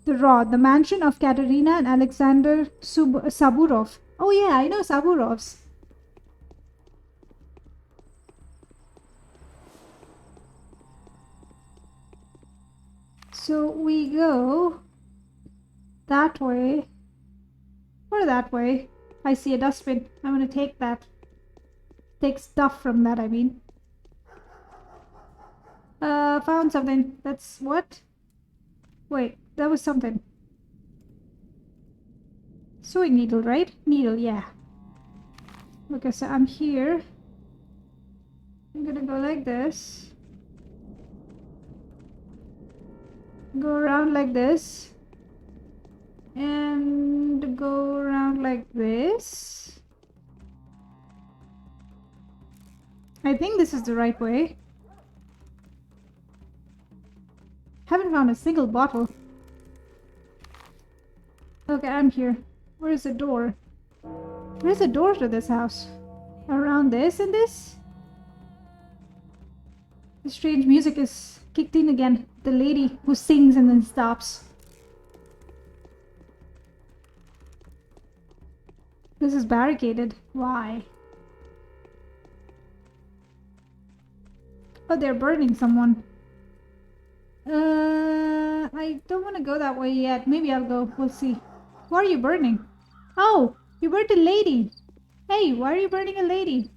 The Rod, the mansion of Katerina and Alexander Saburov. Oh yeah, I know Saburovs. So we go that way or that way. I see a dustbin. I'm gonna take that. Take stuff from that, I mean. Found something. That's what? Wait, that was something. Sewing needle, right? Needle, yeah. Okay, so I'm here. I'm gonna go like this. Go around like this. And go around like this. I think this is the right way. Haven't found a single bottle. Okay, I'm here. Where's the door? Where's the door to this house? Around this and this? The strange music is kicked in again. The lady who sings and then stops. This is barricaded. Why? Oh, they're burning someone. I don't want to go that way yet. Maybe I'll go. We'll see. Why are you burning? Oh, you burned a lady. Hey, why are you burning a lady?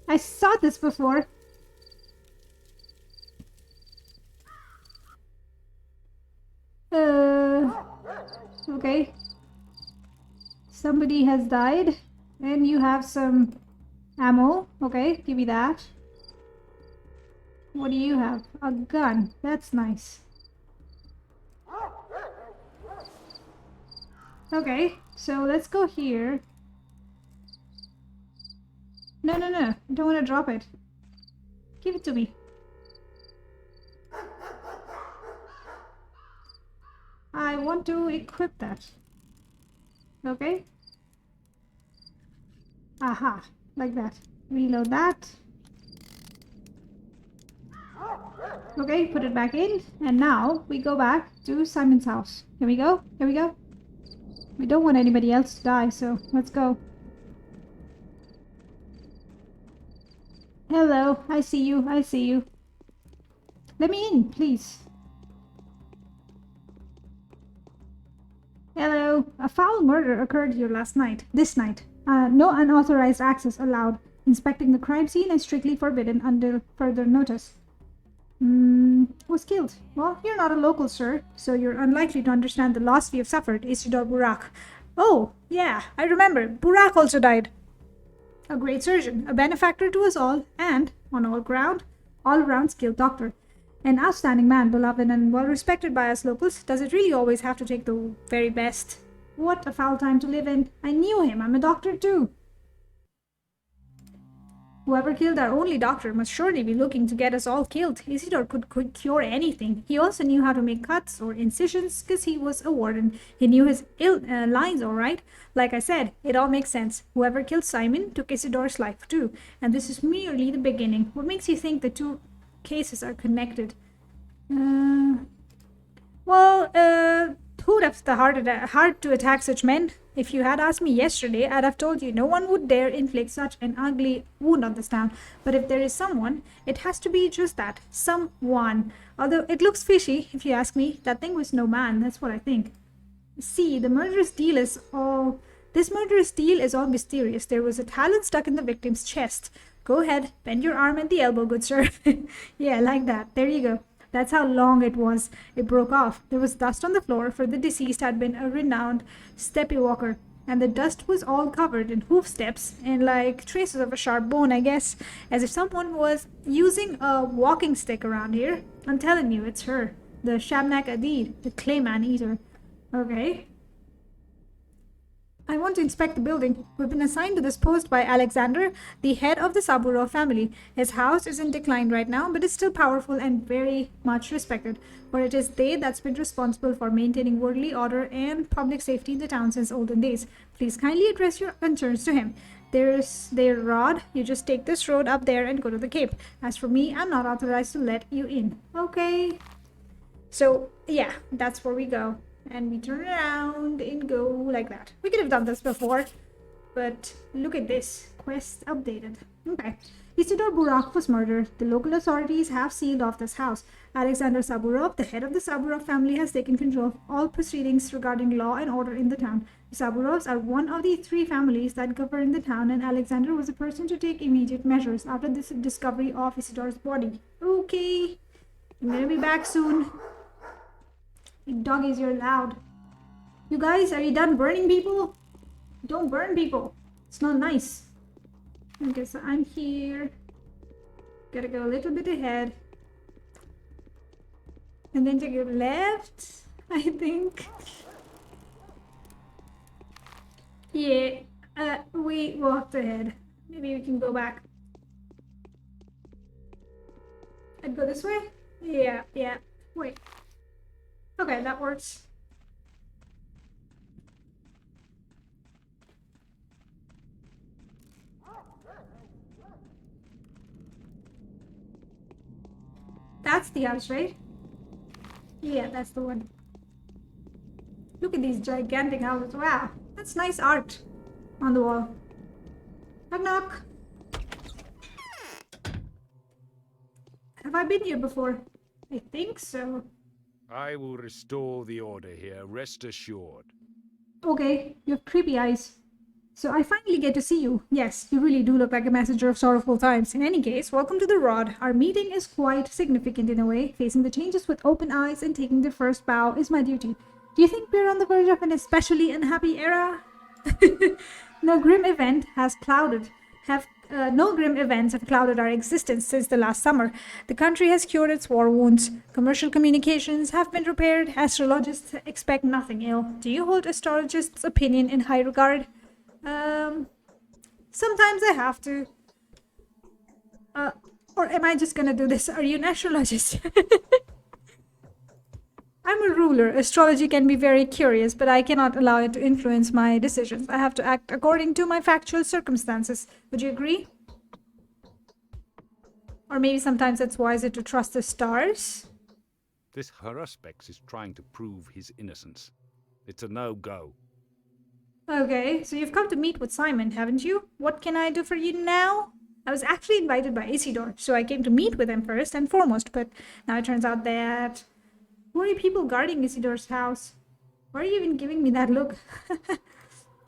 I saw this before. Okay. Somebody has died. And you have some ammo. Okay, give me that. What do you have? A gun. That's nice. Okay, so let's go here. No, no, no. I don't want to drop it. Give it to me. I want to equip that. Okay. Aha, like that. Reload that. Okay, put it back in. And now we go back to Simon's house. Here we go. Here we go. We don't want anybody else to die, so let's go. Hello, I see you. I see you. Let me in, please. Hello. A foul murder occurred here this night. No unauthorized access allowed. Inspecting the crime scene is strictly forbidden until further notice. Was killed. Well, you're not a local, sir, so you're unlikely to understand the loss we have suffered, Isidore Burak. Oh, yeah, I remember. Burak also died. A great surgeon, a benefactor to us all, and, on all-round skilled doctor. An outstanding man, beloved and well-respected by us locals. Does it really always have to take the very best? What a foul time to live in. I knew him. I'm a doctor, too. Whoever killed our only doctor must surely be looking to get us all killed. Isidore could cure anything. He also knew how to make cuts or incisions because he was a warden. He knew his lines all right. Like I said, it all makes sense. Whoever killed Simon took Isidore's life too. And this is merely the beginning. What makes you think the two cases are connected? Who'd have the heart to attack such men? If you had asked me yesterday, I'd have told you no one would dare inflict such an ugly wound on this town. But if there is someone, it has to be just that. Someone. Although it looks fishy, if you ask me. That thing was no man, that's what I think. See, this murderous deal is all mysterious. There was a talon stuck in the victim's chest. Go ahead, bend your arm at the elbow, good sir. Yeah, like that. There you go. That's how long it was. It broke off. There was dust on the floor, for the deceased had been a renowned steppe walker. And the dust was all covered in hoof steps and like traces of a sharp bone, I guess. As if someone was using a walking stick around here. I'm telling you, it's her. The Shabnak Adid, the clay man-eater. Okay. I want to inspect the building. We've been assigned to this post by Alexander, the head of the Saburov family. His house is in decline right now, but is still powerful and very much respected. For it is they that's been responsible for maintaining worldly order and public safety in the town since olden days. Please kindly address your concerns to him. There's their rod. You just take this road up there and go to the cape. As for me, I'm not authorized to let you in. Okay. So, yeah, that's where we go. And we turn around and go like that. We could have done this before, but look at this. Quest updated. Okay. Isidor Burak was murdered. The local authorities have sealed off this house. Alexander Saburov, the head of the Saburov family, has taken control of all proceedings regarding law and order in the town. The Saburovs are one of the 3 families that govern the town, and Alexander was the person to take immediate measures after this discovery of Isidor's body. Okay. I'm gonna be back soon. You doggies, you're loud. You guys, are you done burning people? Don't burn people. It's not nice. Okay, so I'm here. Gotta go a little bit ahead. And then take a left, I think. Yeah, we walked ahead. Maybe we can go back. I'd go this way? Yeah. Wait. Okay, that works. That's the house, right? Yeah, that's the one. Look at these gigantic houses. Wow, that's nice art on the wall. Knock knock. Have I been here before? I think so. I will restore the order here, rest assured. Okay, you have creepy eyes. So I finally get to see you. Yes, you really do look like a messenger of sorrowful times. In any case, welcome to the Rod. Our meeting is quite significant in a way. Facing the changes with open eyes and taking the first bow is my duty. Do you think we're on the verge of an especially unhappy era? No grim events have clouded our existence since the last summer. The country has cured its war wounds. Commercial communications have been repaired. Astrologists expect nothing ill. Do you hold astrologists' opinion in high regard? Sometimes I have to. Or am I just gonna do this? Are you an astrologist? I'm a ruler. Astrology can be very curious, but I cannot allow it to influence my decisions. I have to act according to my factual circumstances. Would you agree? Or maybe sometimes it's wiser to trust the stars? This Haruspex is trying to prove his innocence. It's a no-go. Okay, so you've come to meet with Simon, haven't you? What can I do for you now? I was actually invited by Isidor, so I came to meet with him first and foremost, but now it turns out that... Who are you people guarding Isidor's house? Why are you even giving me that look?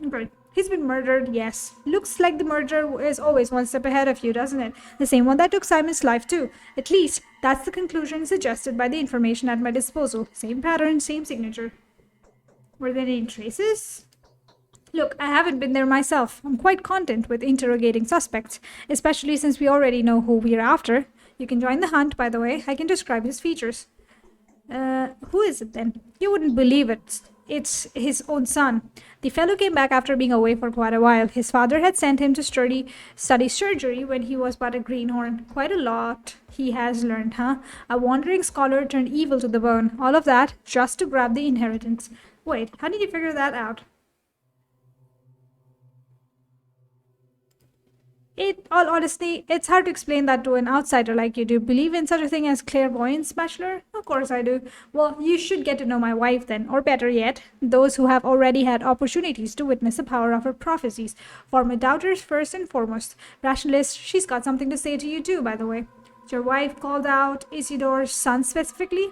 Okay, he's been murdered, yes. Looks like the murderer is always one step ahead of you, doesn't it? The same one that took Simon's life too. At least, that's the conclusion suggested by the information at my disposal. Same pattern, same signature. Were there any traces? Look, I haven't been there myself. I'm quite content with interrogating suspects, especially since we already know who we're after. You can join the hunt, by the way. I can describe his features. Who is it then? You wouldn't believe it. It's his own son. The fellow came back after being away for quite a while. His father had sent him to study surgery when he was but a greenhorn. Quite a lot he has learned, huh? A wandering scholar turned evil to the bone. All of that just to grab the inheritance. Wait, how did you figure that out? All honesty, it's hard to explain that to an outsider like you. Do you believe in such a thing as clairvoyance, Bachelor? Of course I do. Well, you should get to know my wife then, or better yet, those who have already had opportunities to witness the power of her prophecies. For my doubters first and foremost. Rationalist, she's got something to say to you too, by the way. Your wife called out Isidor's son specifically?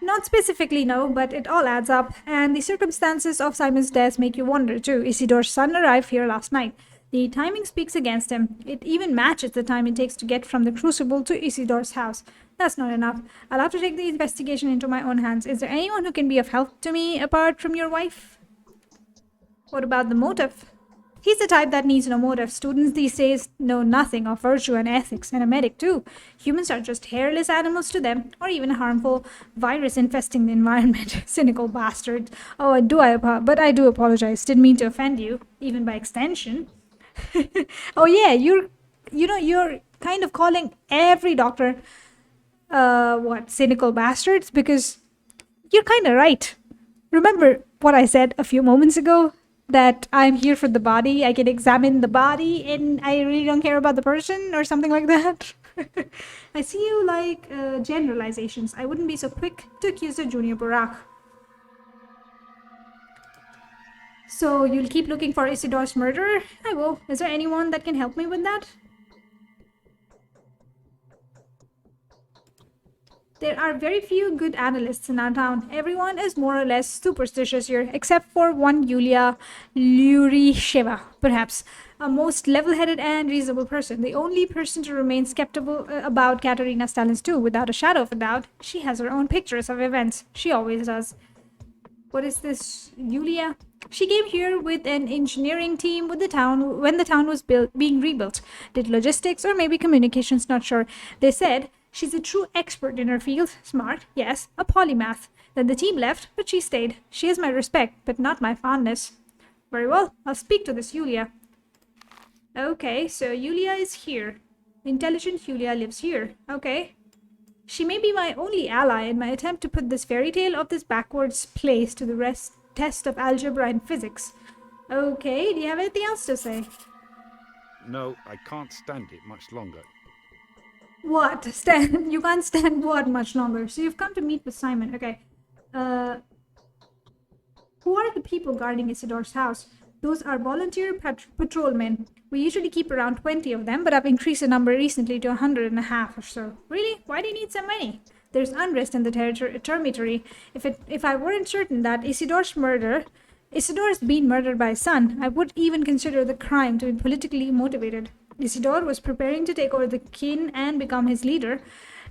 Not specifically, no, but it all adds up. And the circumstances of Simon's death make you wonder too. Isidor's son arrived here last night. The timing speaks against him. It even matches the time it takes to get from the Crucible to Isidor's house. That's not enough. I'll have to take the investigation into my own hands. Is there anyone who can be of help to me apart from your wife? What about the motive? He's the type that needs no motive. Students these days know nothing of virtue and ethics, and a medic too. Humans are just hairless animals to them, or even a harmful virus infesting the environment. Cynical bastard. Oh, but I do apologize. Didn't mean to offend you, even by extension. Oh yeah, you're kind of calling every doctor cynical bastards, because you're kind of right. Remember what I said a few moments ago, that I'm here for the body, I can examine the body, and I really don't care about the person, or something like that. I see you like generalizations. I wouldn't be so quick to accuse a junior Burak. So you'll keep looking for Isidore's murderer? I will. Is there anyone that can help me with that? There are very few good analysts in our town. Everyone is more or less superstitious here, except for one Yulia Lyurisheva, perhaps a most level-headed and reasonable person. The only person to remain skeptical about Katerina Stalin's too, without a shadow of a doubt. She has her own pictures of events. She always does. What is this, Yulia? She came here with an engineering team with the town when the town was being rebuilt. Did logistics or maybe communications, not sure. They said she's a true expert in her field. Smart, yes, a polymath. Then the team left, but she stayed. She has my respect, but not my fondness. Very well, I'll speak to this Yulia. Okay, so Yulia is here. Intelligent Yulia lives here. Okay. She may be my only ally in my attempt to put this fairy tale of this backwards place to the test of algebra and physics. Okay, do you have anything else to say? No, I can't stand it much longer. What? You can't stand what much longer? So you've come to meet with Simon. Okay. Who are the people guarding Isidore's house? Those are volunteer patrolmen. We usually keep around 20 of them, but I've increased the number recently to 150 or so. Really? Why do you need so many? There's unrest in the territory. If I weren't certain that Isidore's been murdered by his son, I would even consider the crime to be politically motivated. Isidore was preparing to take over the kin and become his leader,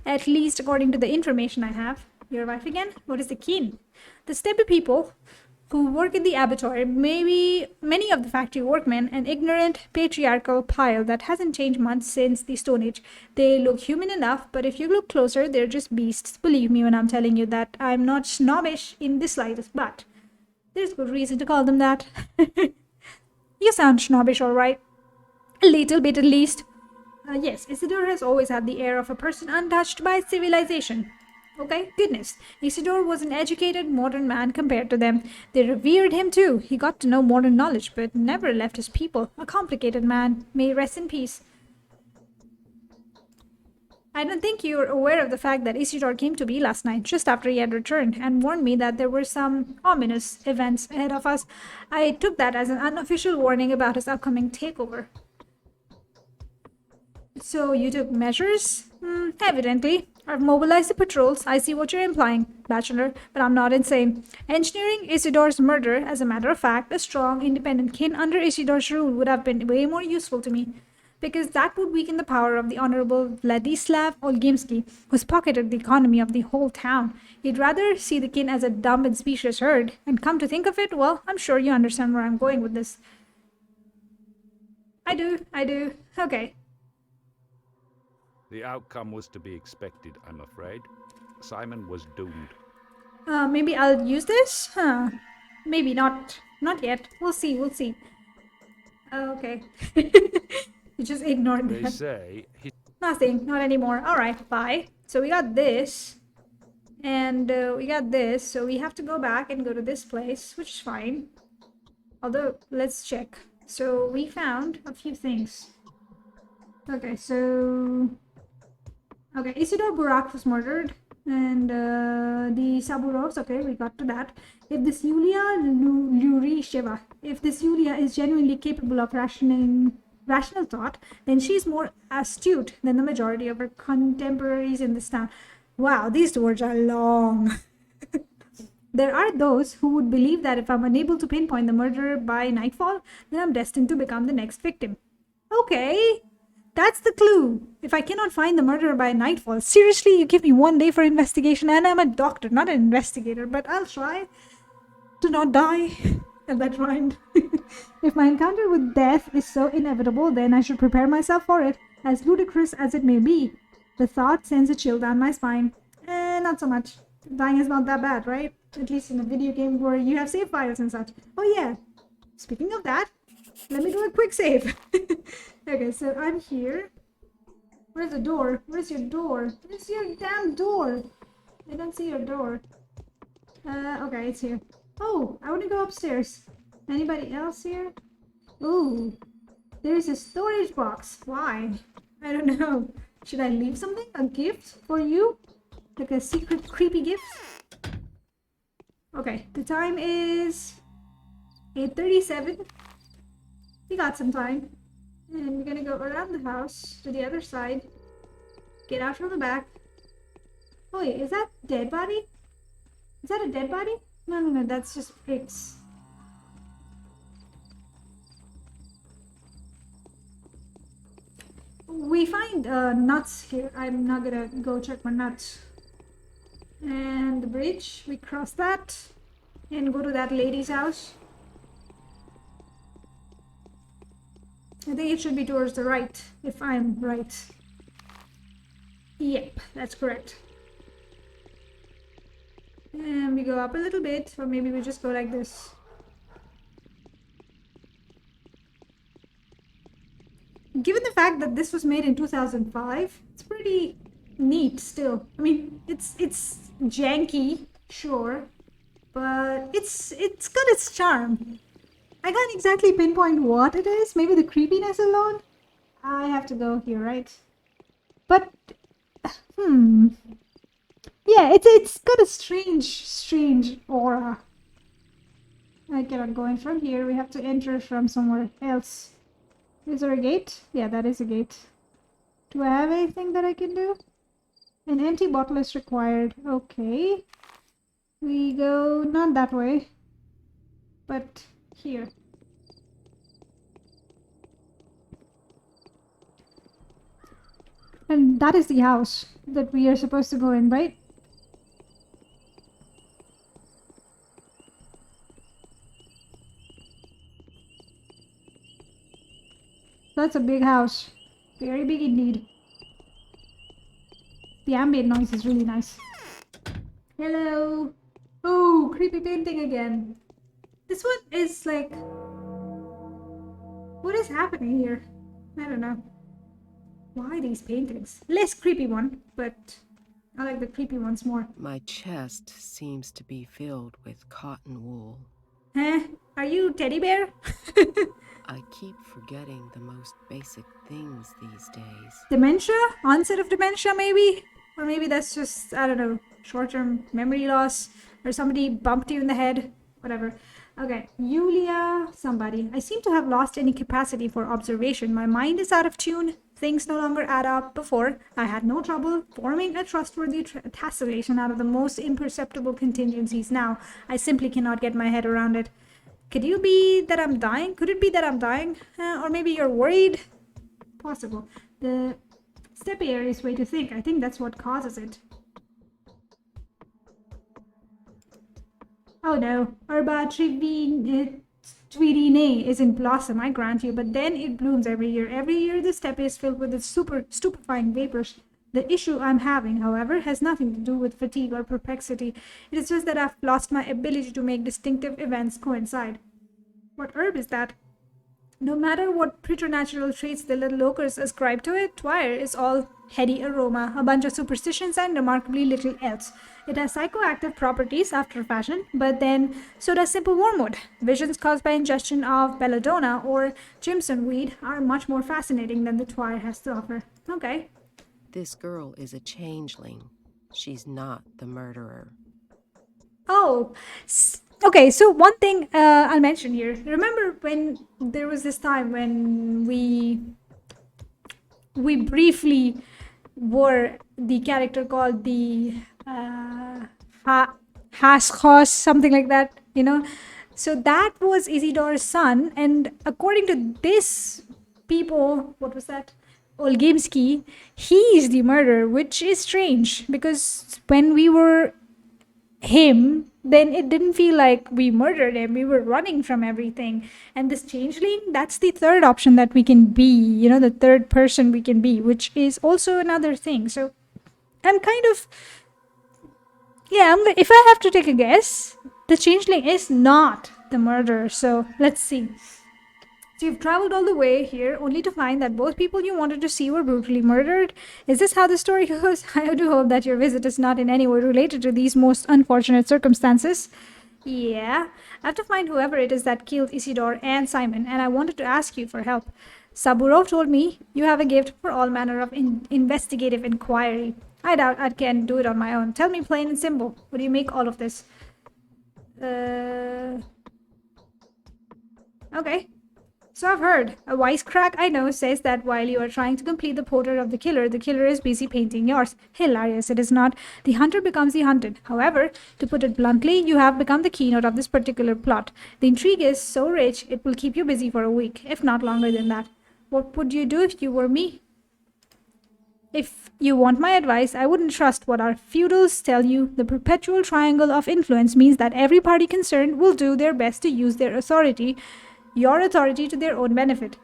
at least according to the information I have. Your wife again? What is the kin? The steppe people who work in the abattoir, maybe many of the factory workmen, an ignorant patriarchal pile that hasn't changed much since the Stone Age. They look human enough, but if you look closer, they're just beasts. Believe me when I'm telling you that I'm not snobbish in the slightest, but there's good reason to call them that. You sound snobbish, all right. A little bit, at least. Yes, Isidore has always had the air of a person untouched by civilization. Okay, goodness. Isidore was an educated, modern man compared to them. They revered him too. He got to know modern knowledge, but never left his people. A complicated man. May he rest in peace. I don't think you're aware of the fact that Isidore came to me last night, just after he had returned, and warned me that there were some ominous events ahead of us. I took that as an unofficial warning about his upcoming takeover. So you took measures? Evidently. I've mobilized the patrols. I see what you're implying, Bachelor, but I'm not insane. Engineering Isidore's murder, as a matter of fact, a strong, independent kin under Isidore's rule would have been way more useful to me, because that would weaken the power of the Honorable Vladislav Olgimsky, who's pocketed the economy of the whole town. He'd rather see the kin as a dumb and specious herd, and come to think of it, well, I'm sure you understand where I'm going with this. I do. Okay. The outcome was to be expected, I'm afraid. Simon was doomed. Maybe I'll use this? Maybe not. Not yet. We'll see. Okay. You just ignored They that. say he... Nothing. Not anymore. Alright, bye. So we got this. And we got this. So we have to go back and go to this place, which is fine. Although, let's check. So we found a few things. Okay, so... Okay, Isidore Burak was murdered, and the Saburovs, okay, we got to that. If this Yulia Lyurisheva, if this Yulia is genuinely capable of rational thought, then she's more astute than the majority of her contemporaries in this town. Wow, these words are long. There are those who would believe that if I'm unable to pinpoint the murderer by nightfall, then I'm destined to become the next victim. Okay. That's the clue. If I cannot find the murderer by nightfall, seriously, you give me 1 day for investigation, and I'm a doctor, not an investigator, but I'll try to not die. And that rhymed. If my encounter with death is so inevitable, then I should prepare myself for it, as ludicrous as it may be. The thought sends a chill down my spine. Not so much. Dying is not that bad, right? At least in a video game where you have save files and such. Oh yeah, speaking of that, let me do a quick save. Okay, so I'm here. Where's the door? Where's your door? Where's your damn door? I don't see your door. Okay, it's here. Oh, I want to go upstairs. Anybody else here? Ooh, there's a storage box. Why? I don't know. Should I leave something? A gift for you? Like a secret creepy gift? Okay, the time is 8:37. We got some time. And we're gonna go around the house to the other side. Get out from the back. Oh wait, is that dead body? Is that a dead body? No, that's just pigs. We find nuts here. I'm not gonna go check my nuts. And the bridge, we cross that and go to that lady's house. I think it should be towards the right, if I'm right. Yep, that's correct. And we go up a little bit, or maybe we just go like this. Given the fact that this was made in 2005, it's pretty neat still. I mean, it's janky, sure, but it's got its charm. I can't exactly pinpoint what it is. Maybe the creepiness alone. I have to go here, right? But yeah, it's got a strange aura. I cannot go in from here. We have to enter from somewhere else. Is there a gate? Yeah, that is a gate. Do I have anything that I can do? An empty bottle is required. Okay. We go not that way, but here. And that is the house that we are supposed to go in, right? That's a big house. Very big indeed. The ambient noise is really nice. Hello. Oh, creepy painting again. This one is like... What is happening here? I don't know. Why these paintings? Less creepy one, but I like the creepy ones more. My chest seems to be filled with cotton wool. Huh? Are you teddy bear? I keep forgetting the most basic things these days. Dementia? Onset of dementia, maybe? Or maybe that's just, I don't know, short-term memory loss, or somebody bumped you in the head, whatever. Okay, Yulia, somebody. I seem to have lost any capacity for observation. My mind is out of tune. Things no longer add up. Before, I had no trouble forming a trustworthy tessellation out of the most imperceptible contingencies. Now, I simply cannot get my head around it. Could you be that I'm dying? Could it be that I'm dying? Or maybe you're worried? Possible. The stepiarius way to think. I think that's what causes it. Oh no, Herba Twirine is in blossom, I grant you, but then it blooms every year. Every year the steppe is filled with its stupefying vapors. The issue I'm having, however, has nothing to do with fatigue or perplexity. It is just that I've lost my ability to make distinctive events coincide. What herb is that? No matter what preternatural traits the little locals ascribe to it, Twire is all heady aroma, a bunch of superstitions, and remarkably little else. It has psychoactive properties after a fashion, but then so does simple wormwood. Visions caused by ingestion of belladonna or Jimson weed are much more fascinating than the Twire has to offer. Okay. This girl is a changeling. She's not the murderer. Oh, okay, so one thing I'll mention here. Remember when there was this time when we briefly were the character called the Haskos, something like that, you know? So that was Isidor's son, and according to this people, what was that? Olgimsky, he is the murderer, which is strange because when we were him, then it didn't feel like we murdered him. We were running from everything. And this changeling, that's the third option that we can be, the third person we can be, which is also another thing. So I'm kind of, yeah, if I have to take a guess, the changeling is not the murderer. So let's see. So you've traveled all the way here only to find that both people you wanted to see were brutally murdered. Is this how the story goes? I do hope that your visit is not in any way related to these most unfortunate circumstances. Yeah, I have to find whoever it is that killed Isidore and Simon, and I wanted to ask you for help. Saburov told me you have a gift for all manner of investigative inquiry. I doubt I can do it on my own. Tell me plain and simple, what do you make all of this? Okay. So I've heard. A wisecrack I know says that while you are trying to complete the portrait of the killer is busy painting yours. Hilarious, it is not. The hunter becomes the hunted. However, to put it bluntly, you have become the keynote of this particular plot. The intrigue is so rich, it will keep you busy for a week, if not longer than that. What would you do if you were me? If you want my advice, I wouldn't trust what our feudals tell you. The perpetual triangle of influence means that every party concerned will do their best to use your authority to their own benefit.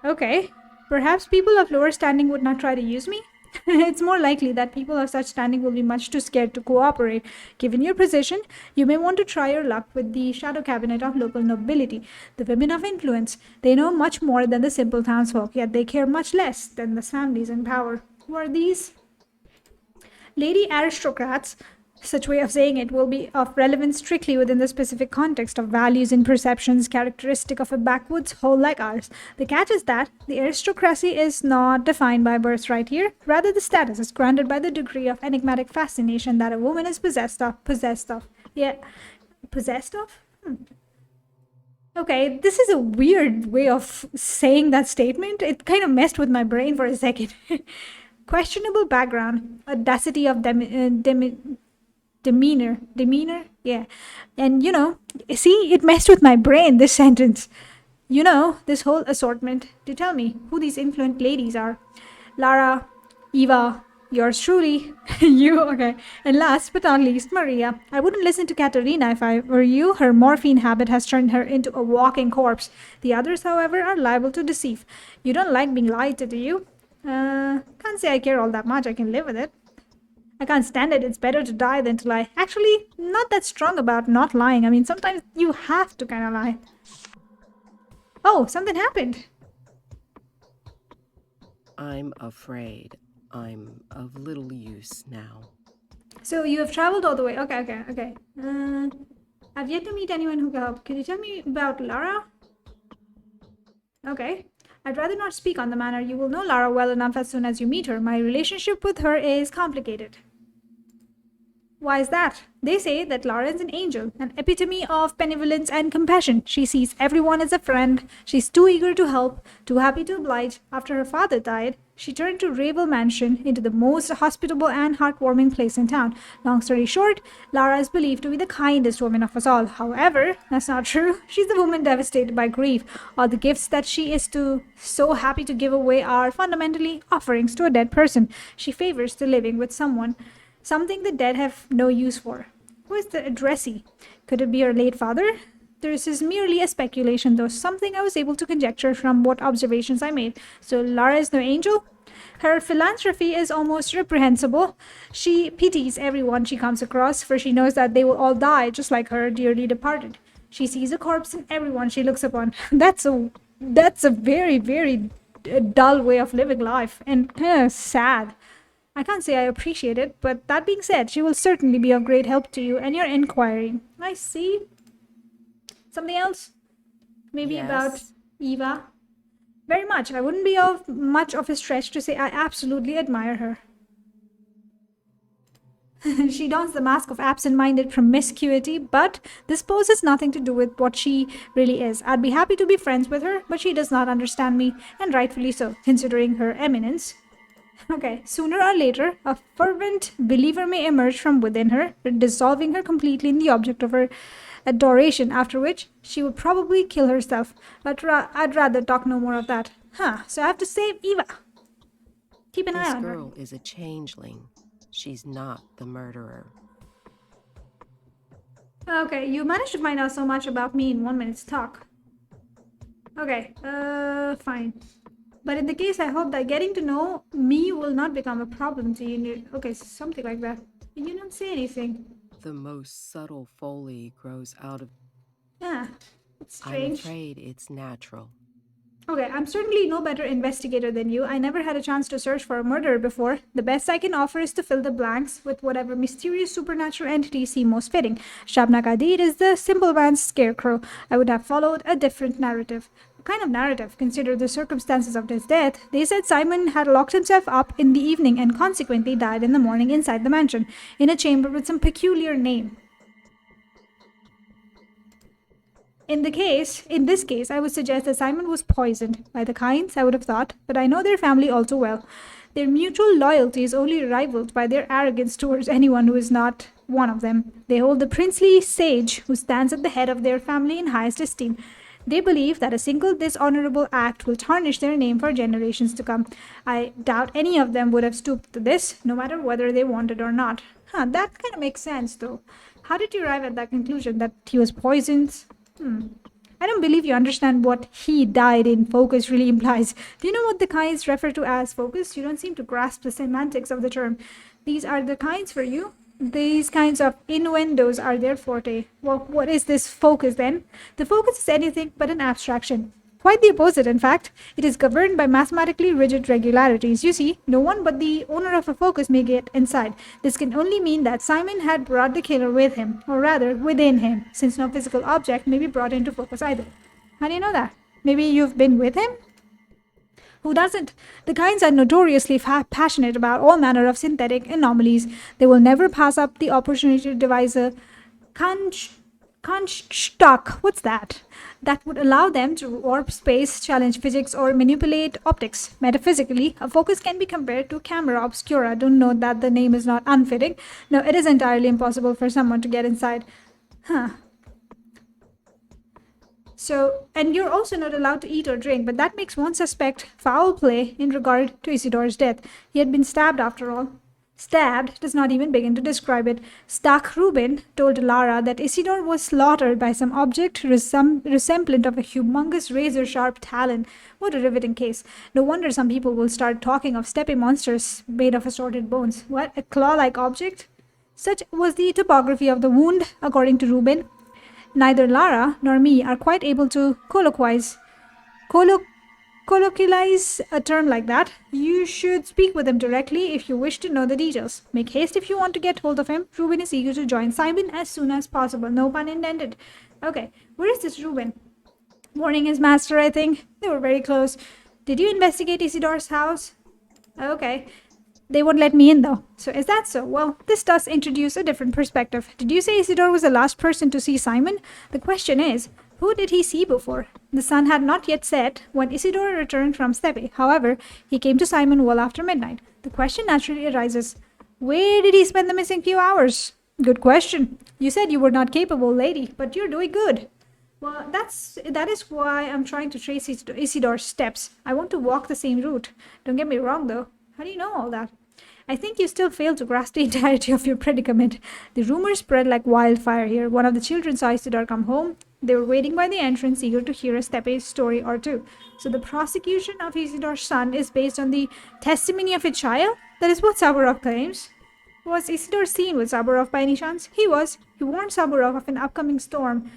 Okay, perhaps people of lower standing would not try to use me? It's more likely that people of such standing will be much too scared to cooperate. Given your position, you may want to try your luck with the shadow cabinet of local nobility, the women of influence. They know much more than the simple townsfolk, yet they care much less than the families in power. Who are these? Lady aristocrats, such way of saying it, will be of relevance strictly within the specific context of values and perceptions characteristic of a backwoods hole like ours. The catch is that the aristocracy is not defined by birthright here. Rather, the status is granted by the degree of enigmatic fascination that a woman is possessed of. Yeah. Possessed of? Okay, this is a weird way of saying that statement. It kind of messed with my brain for a second. Questionable background, audacity of demeanor, yeah. And see, it messed with my brain, this sentence. This whole assortment. To tell me who these influent ladies are. Lara, Eva, yours truly, you, okay. And last but not least, Maria. I wouldn't listen to Katerina if I were you. Her morphine habit has turned her into a walking corpse. The others, however, are liable to deceive. You don't like being lied to, do you? Can't say I care all that much. I can live with it. I can't stand it. It's better to die than to lie. Actually, not that strong about not lying. I mean, sometimes you have to kind of lie. Oh, something happened. I'm afraid I'm of little use now. So you have traveled all the way. Okay. I've yet to meet anyone who can help. Can you tell me about Lara? Okay. I'd rather not speak on the matter. You will know Lara well enough as soon as you meet her. My relationship with her is complicated. Why is that? They say that Lara is an angel, an epitome of benevolence and compassion. She sees everyone as a friend. She's too eager to help, too happy to oblige. After her father died, she turned to Ravel Mansion into the most hospitable and heartwarming place in town. Long story short, Lara is believed to be the kindest woman of us all. However, that's not true. She's a woman devastated by grief. All the gifts that she is so happy to give away are fundamentally offerings to a dead person. She favors the living with something the dead have no use for. Who is the addressee? Could it be her late father? This is merely a speculation, though something I was able to conjecture from what observations I made. So Lara is no angel? Her philanthropy is almost reprehensible. She pities everyone she comes across, for she knows that they will all die just like her dearly departed. She sees a corpse in everyone she looks upon. That's a very, very dull way of living life, and sad. I can't say I appreciate it, but that being said, she will certainly be of great help to you and your inquiry. I see. Something else? Maybe Yes. about Eva? Very much. I wouldn't be of much of a stretch to say I absolutely admire her. She dons the mask of absent-minded promiscuity, but this poses nothing to do with what she really is. I'd be happy to be friends with her, but she does not understand me, and rightfully so, considering her eminence. Okay, sooner or later, a fervent believer may emerge from within her, dissolving her completely in the object of her adoration, after which she would probably kill herself. But I'd rather talk no more of that. So I have to save Eva. Keep an eye This on her. girl is a changeling. She's not the murderer. Okay, you managed to find out so much about me in 1 minute's talk. Okay, fine. But in the case, I hope that getting to know me will not become a problem to you. Okay, something like that. You don't say anything. The most subtle folly grows out of. Yeah, it's I'm strange. afraid it's natural. Okay, I'm certainly no better investigator than you. I never had a chance to search for a murderer before. The best I can offer is to fill the blanks with whatever mysterious supernatural entity seem most fitting. Shabnak Adid is the simple man's scarecrow. I would have followed a different narrative. What kind of narrative? Consider the circumstances of his death. They said Simon had locked himself up in the evening and consequently died in the morning inside the mansion, in a chamber with some peculiar name. In this case, I would suggest that Simon was poisoned by the kinds, I would have thought, but I know their family all too well. Their mutual loyalty is only rivaled by their arrogance towards anyone who is not one of them. They hold the princely sage who stands at the head of their family in highest esteem. They believe that a single dishonorable act will tarnish their name for generations to come. I doubt any of them would have stooped to this, no matter whether they wanted or not. That kind of makes sense, though. How did you arrive at that conclusion that he was poisoned? I don't believe you understand what he died in focus really implies. Do you know what the kinds refer to as focus? You don't seem to grasp the semantics of the term. These are the kinds for you. These kinds of innuendos are their forte. Well, what is this focus then? The focus is anything but an abstraction. Quite the opposite, in fact. It is governed by mathematically rigid regularities. You see, no one but the owner of a focus may get inside. This can only mean that Simon had brought the killer with him, or rather, within him, since no physical object may be brought into focus either. How do you know that? Maybe you've been with him? Who doesn't? The kinds are notoriously passionate about all manner of synthetic anomalies. They will never pass up the opportunity to devise a construct, what's that? That would allow them to warp space, challenge physics, or manipulate optics. Metaphysically, a focus can be compared to camera obscura. Don't note that the name is not unfitting. No, it is entirely impossible for someone to get inside. So, and you're also not allowed to eat or drink, but that makes one suspect foul play in regard to Isidore's death. He had been stabbed after all. Stabbed does not even begin to describe it. Stark Reuben told Lara that Isidore was slaughtered by some object resemblant of a humongous razor-sharp talon. What a riveting case. No wonder some people will start talking of steppe monsters made of assorted bones. What? A claw-like object? Such was the topography of the wound, according to Reuben. Neither Lara nor me are quite able to colloquialize a term like that. You should speak with him directly if you wish to know the details. Make haste if you want to get hold of him. Reuben is eager to join Simon as soon as possible. No pun intended. Okay, where is this Reuben? Warning his master, I think. They were very close. Did you investigate Isidore's house? Okay. They won't let me in though. So is that so? Well, this does introduce a different perspective. Did you say Isidore was the last person to see Simon? The question is, who did he see before? The sun had not yet set when Isidore returned from Steppe. However, he came to Simon well after midnight. The question naturally arises, where did he spend the missing few hours? Good question. You said you were not capable, lady, but you're doing good. Well, that is why I'm trying to trace Isidore's steps. I want to walk the same route. Don't get me wrong though. How do you know all that? I think you still fail to grasp the entirety of your predicament. The rumors spread like wildfire here. One of the children saw Isidore come home. They were waiting by the entrance, eager to hear a Steppe story or two. So the prosecution of Isidore's son is based on the testimony of a child? That is what Saburov claims. Was Isidore seen with Saburov by any chance? He was. He warned Saburov of an upcoming storm.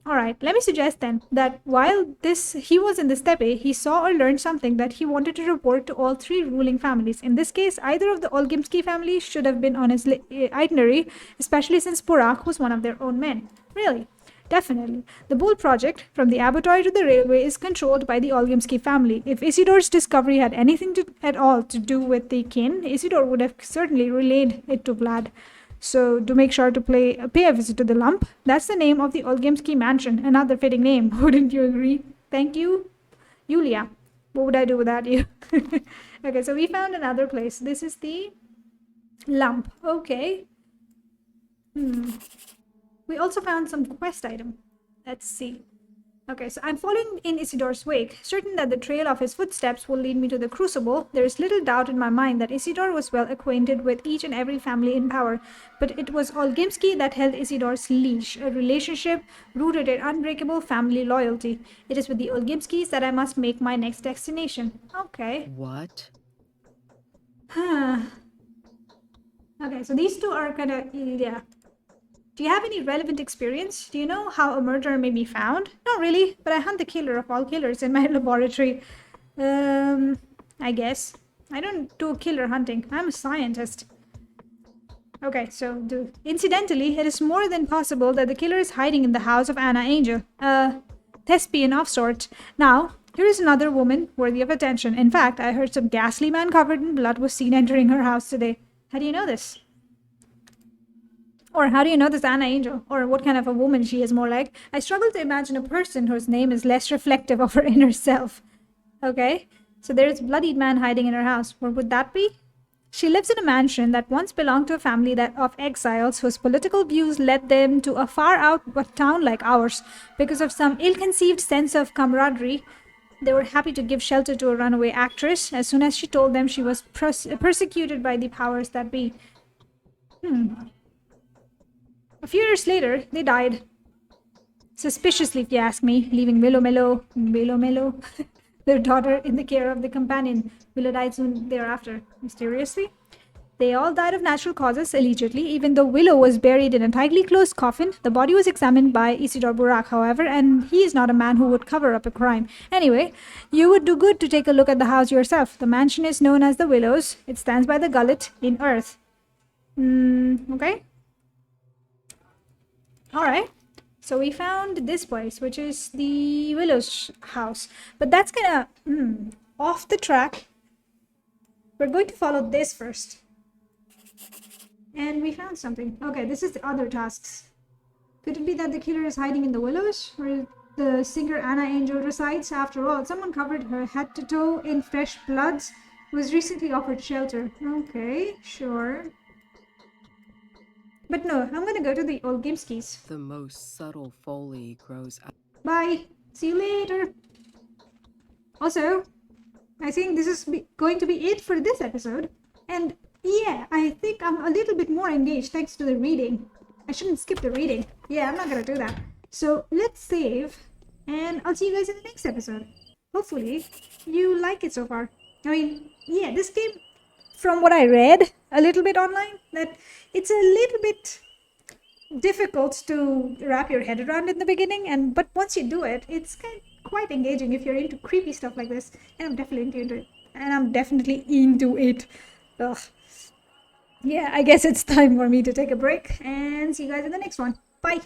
Alright, let me suggest then that while he was in the steppe, he saw or learned something that he wanted to report to all three ruling families. In this case, either of the Olgimsky families should have been on his itinerary, especially since Burak was one of their own men. Really? Definitely. The Bull project, from the abattoir to the railway, is controlled by the Olgimsky family. If Isidore's discovery had anything at all to do with the kin, Isidore would have certainly relayed it to Vlad. So, do make sure to pay a visit to the Lump. That's the name of the Olgimsky mansion. Another fitting name, wouldn't you agree? Thank you, Yulia. What would I do without you? Okay, so we found another place. This is the Lump. Okay. We also found some quest item. Let's see. Okay, so I'm following in Isidore's wake, certain that the trail of his footsteps will lead me to the crucible. There is little doubt in my mind that Isidore was well acquainted with each and every family in power, but it was Olgimsky that held Isidore's leash, a relationship rooted in unbreakable family loyalty. It is with the Olgimskys that I must make my next destination. Okay. What? Okay, so these two are kind of, yeah. Do you have any relevant experience? Do you know how a murderer may be found? Not really, but I hunt the killer of all killers in my laboratory. I guess. I don't do killer hunting. I'm a scientist. Okay, so incidentally, it is more than possible that the killer is hiding in the house of Anna Angel, a thespian of sorts. Now, here is another woman worthy of attention. In fact, I heard some ghastly man covered in blood was seen entering her house today. How do you know this? Or how do you know this Anna Angel? Or what kind of a woman she is more like? I struggle to imagine a person whose name is less reflective of her inner self. Okay, so there's a bloodied man hiding in her house. What would that be? She lives in a mansion that once belonged to a family of exiles whose political views led them to a far-out town like ours. Because of some ill-conceived sense of camaraderie, they were happy to give shelter to a runaway actress as soon as she told them she was persecuted by the powers that be. A few years later, they died. Suspiciously, if you ask me, leaving Willow, their daughter, in the care of the companion. Willow died soon thereafter. Mysteriously. They all died of natural causes, allegedly, even though Willow was buried in a tightly closed coffin. The body was examined by Isidore Burak, however, and he is not a man who would cover up a crime. Anyway, you would do good to take a look at the house yourself. The mansion is known as the Willows. It stands by the gullet in earth. Okay? Alright, so we found this place, which is the Willow's house. But that's kind of off the track. We're going to follow this first. And we found something. Okay, this is the other tasks. Could it be that the killer is hiding in the Willows? Where the singer Anna Angel resides? After all, someone covered her head to toe in fresh bloods who was recently offered shelter. Okay, sure. But no, I'm gonna go to the Olgimskys. The most subtle folly grows out. Bye. See you later. Also, I think this is going to be it for this episode. And yeah, I think I'm a little bit more engaged thanks to the reading. I shouldn't skip the reading. Yeah, I'm not gonna do that. So let's save. And I'll see you guys in the next episode. Hopefully, you like it so far. I mean, yeah, this game, from what I read a little bit online, that it's a little bit difficult to wrap your head around in the beginning, but once you do it, it's quite engaging if you're into creepy stuff like this. And I'm definitely into it. Ugh. Yeah, I guess it's time for me to take a break and see you guys in the next one. Bye.